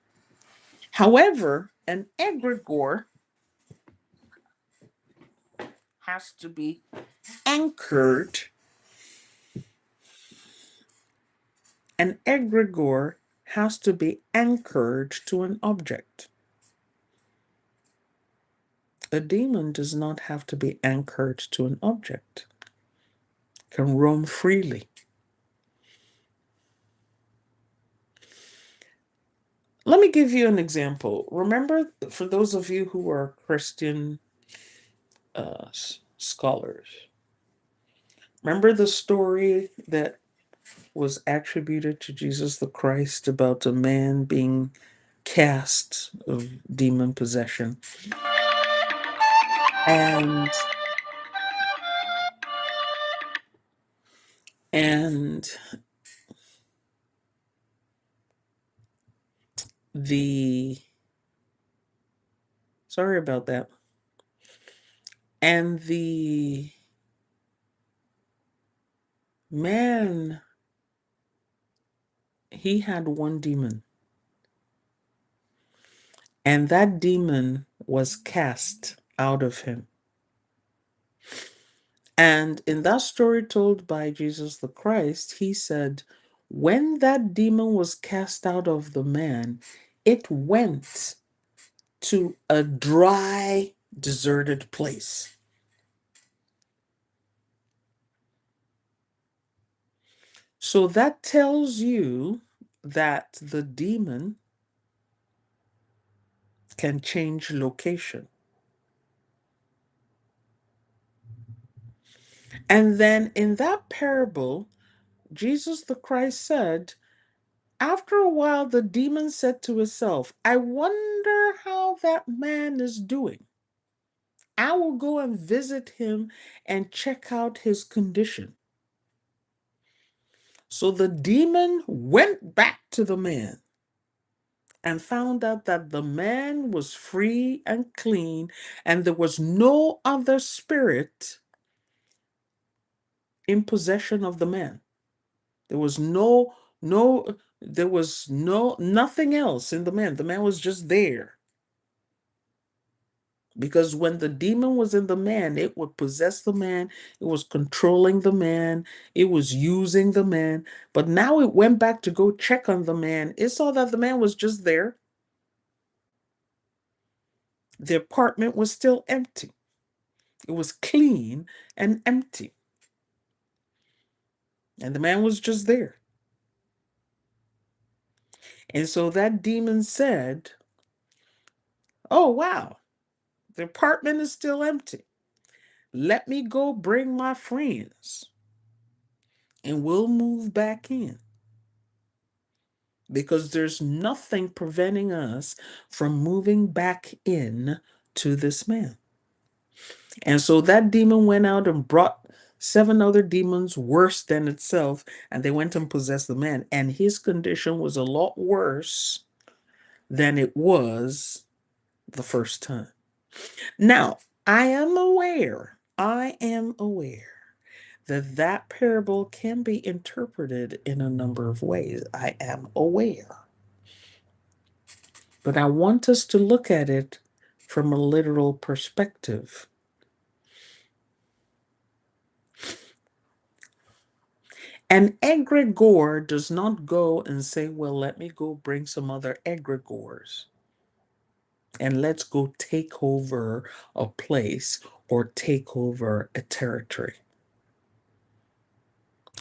Speaker 1: However, an egregore has to be anchored. An egregore has to be anchored to an object. A demon does not have to be anchored to an object. It can roam freely. Let me give you an example. Remember, for those of you who are Christian scholars, remember the story that was attributed to Jesus the Christ about a man being cast of demon possession. And the sorry about that. And the man, he had one demon. And that demon was cast out of him. And in that story told by Jesus the Christ, he said, when that demon was cast out of the man, it went to a dry, deserted place. So that tells you that the demon can change location. And then in that parable, Jesus the Christ said, after a while, the demon said to itself, I wonder how that man is doing. I will go and visit him and check out his condition. So the demon went back to the man and found out that the man was free and clean, and there was no other spirit in possession of the man. There was nothing else in the man. The man was just there. Because when the demon was in the man, it would possess the man, it was controlling the man, it was using the man. But now it went back to go check on the man. It saw that the man was just there. The apartment was still empty. It was clean and empty. And the man was just there. And so that demon said, "Oh, wow, the apartment is still empty. Let me go bring my friends and we'll move back in." Because there's nothing preventing us from moving back in to this man. And so that demon went out and brought 7 other demons worse than itself, and they went and possessed the man. And his condition was a lot worse than it was the first time. Now, I am aware that that parable can be interpreted in a number of ways. I am aware. But I want us to look at it from a literal perspective. An egregore does not go and say, well, let me go bring some other egregores and let's go take over a place or take over a territory.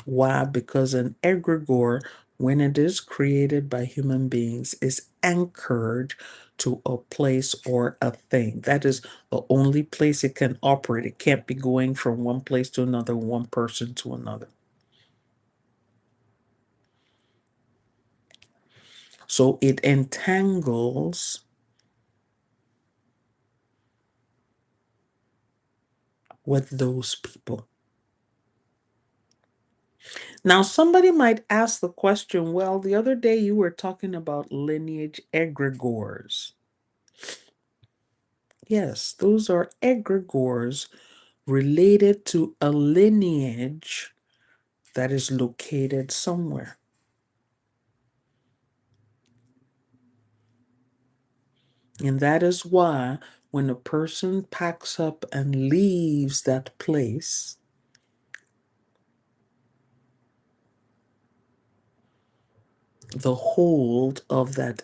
Speaker 1: Why? Because an egregore, when it is created by human beings, is anchored to a place or a thing. That is the only place it can operate. It can't be going from one place to another, one person to another. So it entangles with those people. Now, somebody might ask the question, well, the other day you were talking about lineage egregores. Yes, those are egregores related to a lineage that is located somewhere. And that is why when a person packs up and leaves that place, the hold of that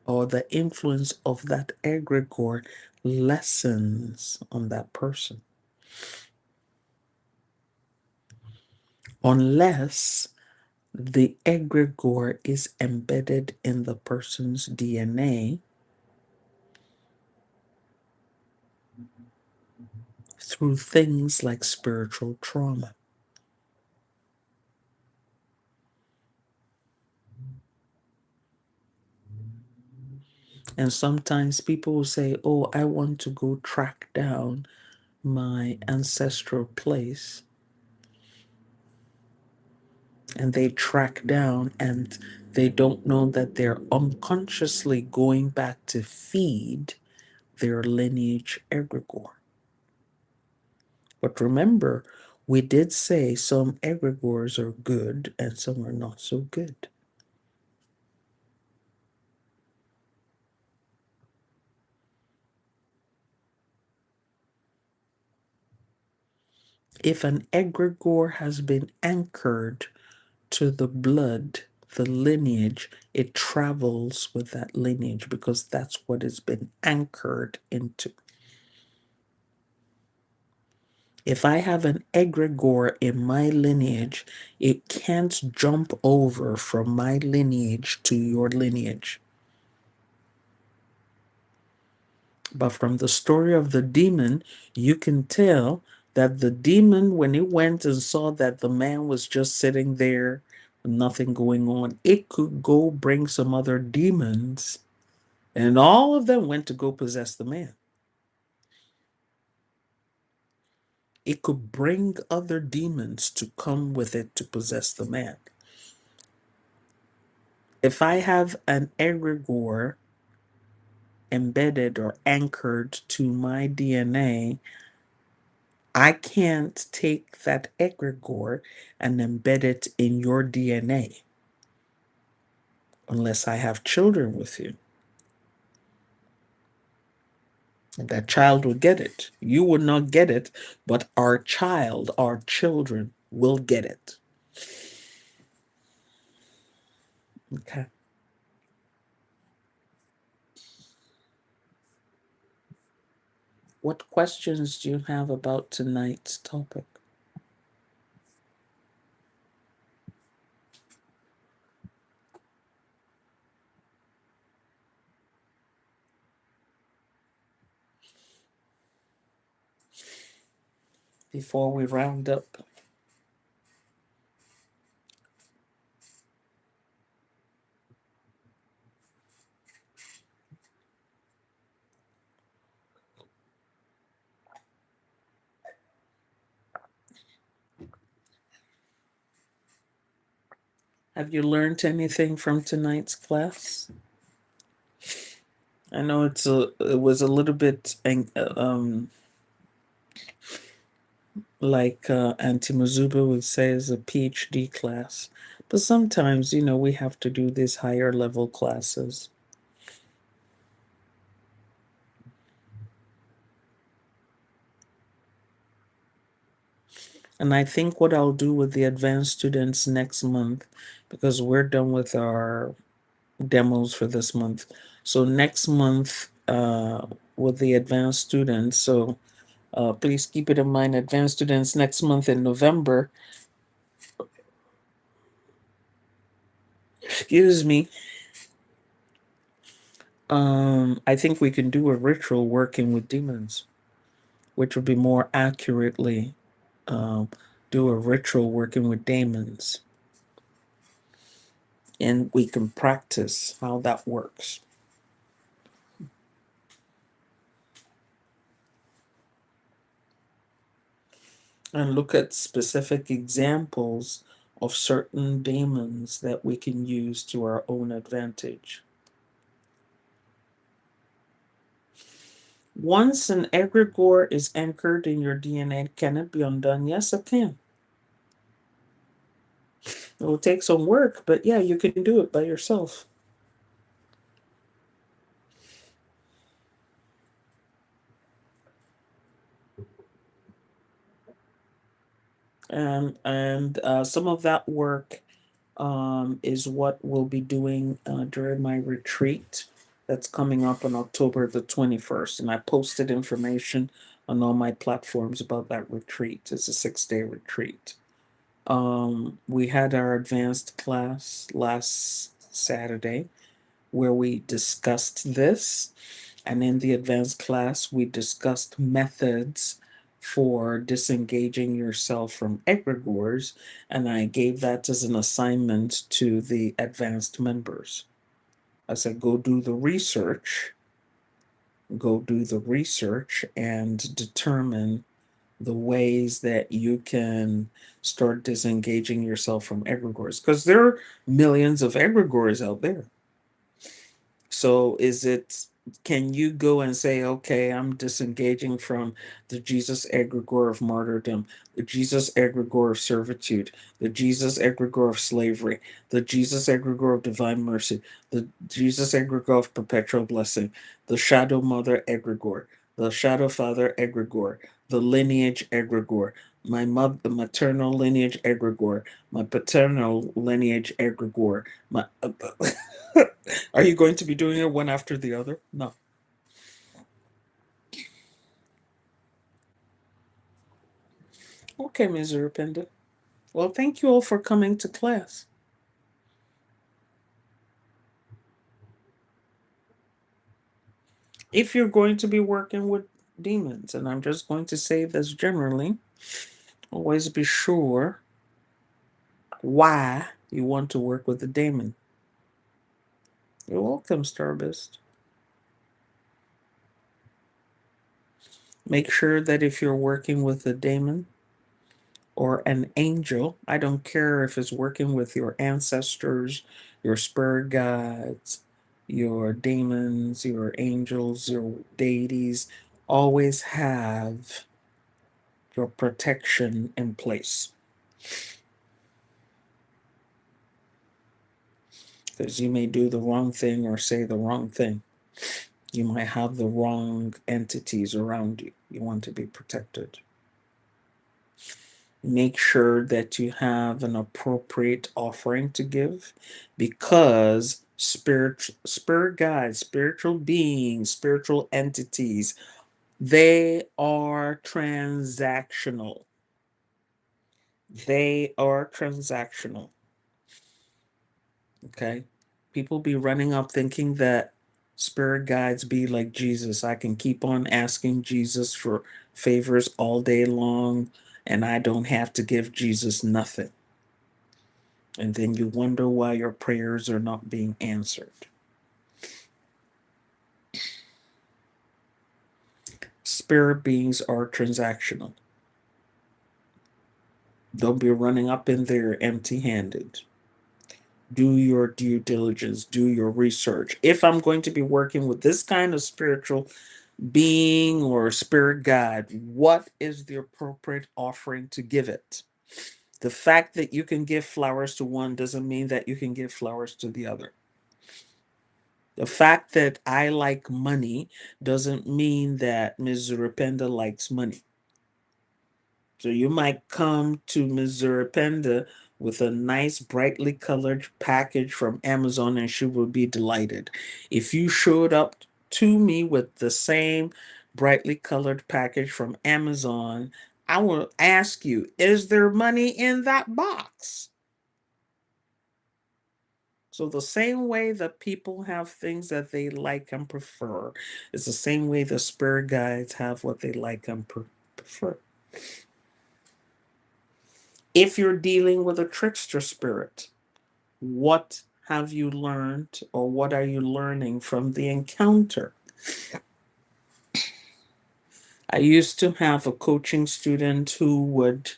Speaker 1: or the influence of that egregore lessens on that person. Unless the egregore is embedded in the person's DNA through things like spiritual trauma. And sometimes people will say, oh, I want to go track down my ancestral place. And they track down and they don't know that they're unconsciously going back to feed their lineage egregore. But remember, we did say some egregores are good and some are not so good. If an egregore has been anchored to the blood, the lineage, it travels with that lineage because that's what it's been anchored into. If I have an egregore in my lineage, it can't jump over from my lineage to your lineage. But from the story of the demon, you can tell that the demon, when it went and saw that the man was just sitting there, nothing going on, it could go bring some other demons, and all of them went to go possess the man. It could bring other demons to come with it to possess the man. If I have an egregore embedded or anchored to my DNA, I can't take that egregore and embed it in your DNA unless I have children with you. And that child will get it. You will not get it, but our child, our children will get it. Okay. What questions do you have about tonight's topic? Before we round up. Have you learned anything from tonight's class? I know it was a little bit like Auntie Mazuba would say, is a PhD class. But sometimes, we have to do these higher level classes. And I think what I'll do with the advanced students next month, because we're done with our demos for this month. So next month, with the advanced students, so please keep it in mind, advanced students next month in November, excuse me, I think we can do a ritual working with demons, which would be more accurately um, do a ritual working with demons. And we can practice how that works. And look at specific examples of certain demons that we can use to our own advantage. Once an egregore is anchored in your DNA, can it be undone? Yes, it can. It will take some work, but yeah, you can do it by yourself. And some of that work is what we'll be doing during my retreat that's coming up on October the 21st. And I posted information on all my platforms about that retreat. It's a 6-day retreat. We had our advanced class last Saturday where we discussed this. And in the advanced class, we discussed methods for disengaging yourself from egregores. And I gave that as an assignment to the advanced members. I said, go do the research and determine the ways that you can start disengaging yourself from egregores. Because there are millions of egregores out there. So can you go and say, okay, I'm disengaging from the Jesus egregore of martyrdom, the Jesus egregore of servitude, the Jesus egregore of slavery, the Jesus egregore of divine mercy, the Jesus egregore of perpetual blessing, the shadow mother egregore, the shadow father egregore, the lineage egregore, my mother, the maternal lineage egregore, my paternal lineage egregore, my are you going to be doing it one after the other? No. Okay, Ms. Urupenda. Well, thank you all for coming to class. If you're going to be working with demons, and I'm just going to say this generally, always be sure why you want to work with a demon. You're welcome, Starbist. Make sure that if you're working with a demon or an angel, I don't care if it's working with your ancestors, your spirit guides, your demons, your angels, your deities, always have your protection in place. Because you may do the wrong thing or say the wrong thing. You might have the wrong entities around you. You want to be protected. Make sure that you have an appropriate offering to give, because spirit guides, spiritual beings, spiritual entities, they are transactional. They are transactional. Okay. People be running up thinking that spirit guides be like Jesus. I can keep on asking Jesus for favors all day long, and I don't have to give Jesus nothing. And then you wonder why your prayers are not being answered. Spirit beings are transactional. Don't be running up in there empty handed. Do your due diligence, do your research. If I'm going to be working with this kind of spiritual being or spirit guide, what is the appropriate offering to give it? The fact that you can give flowers to one doesn't mean that you can give flowers to the other. The fact that I like money doesn't mean that Ms. Zuripenda likes money. So you might come to Ms. Zuripenda with a nice, brightly colored package from Amazon, and she will be delighted. If you showed up to me with the same brightly colored package from Amazon, I will ask you, is there money in that box? So the same way that people have things that they like and prefer is the same way the spirit guides have what they like and prefer. If you're dealing with a trickster spirit, what have you learned, or what are you learning from the encounter? I used to have a coaching student who would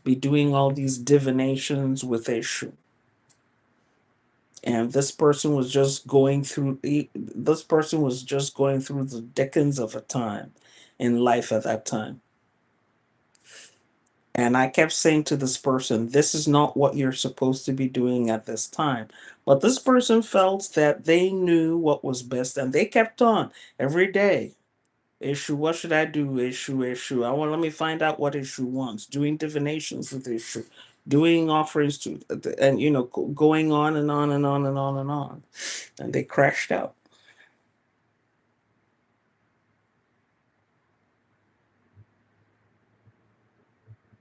Speaker 1: be doing all these divinations with a shoe. And this person was just going through the dickens of a time in life at that time. And I kept saying to this person, this is not what you're supposed to be doing at this time. But this person felt that they knew what was best, and they kept on every day. Issue, what should I do? Issue. Let me find out what issue wants. Doing divinations with issue, doing offerings to, and going on and on and on and on and on. And they crashed out.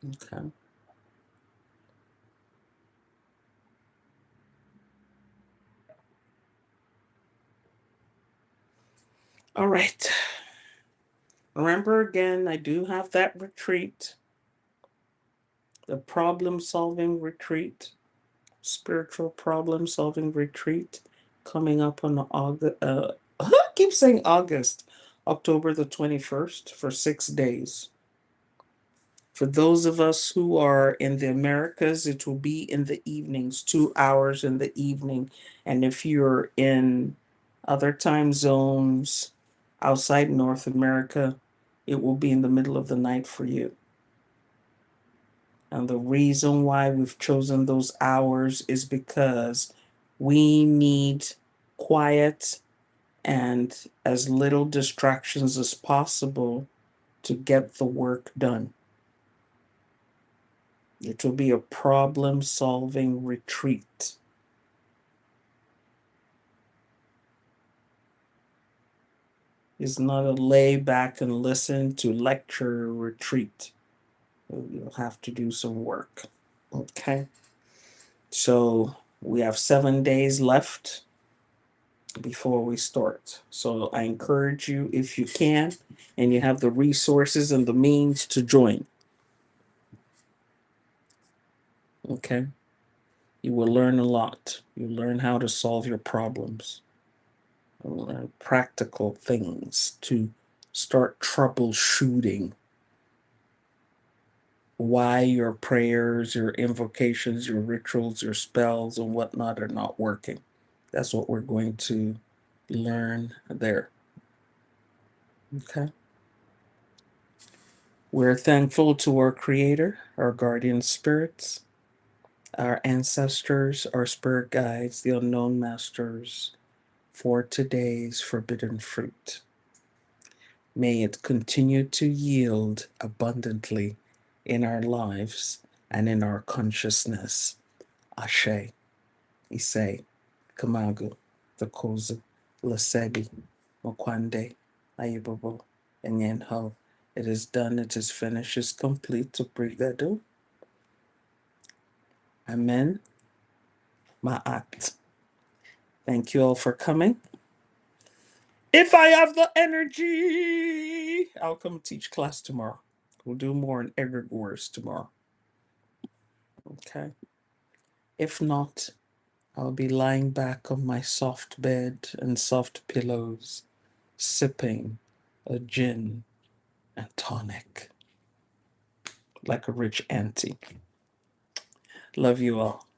Speaker 1: Okay. All right. Remember again, I do have that retreat, the problem solving retreat, spiritual problem solving retreat, coming up on August. I keep saying August, October the 21st, for 6 days. For those of us who are in the Americas, it will be in the evenings, 2 hours in the evening. And if you're in other time zones outside North America, it will be in the middle of the night for you. And the reason why we've chosen those hours is because we need quiet and as little distractions as possible to get the work done. It will be a problem solving retreat. It's not a lay back and listen to lecture retreat. You'll have to do some work. Okay. So we have 7 days left before we start. So I encourage you, if you can, and you have the resources and the means, to join. Okay. You will learn a lot. You learn how to solve your problems. You learn practical things to start troubleshooting why your prayers, your invocations, your rituals, your spells, and whatnot are not working. That's what we're going to learn there. Okay. We're thankful to our Creator, our guardian spirits, our ancestors, our spirit guides, the unknown masters, for today's forbidden fruit. May it continue to yield abundantly in our lives and in our consciousness. Ashe, Ise, Kamagu, Thokozu, Lasebi, Mokwande, Ayibobo, and Yenho. It is done, it is finished, it's complete to Brigado. Amen. Ma'at. Thank you all for coming. If I have the energy, I'll come teach class tomorrow. We'll do more in Egregores tomorrow. Okay. If not, I'll be lying back on my soft bed and soft pillows, sipping a gin and tonic like a rich auntie. Love you all.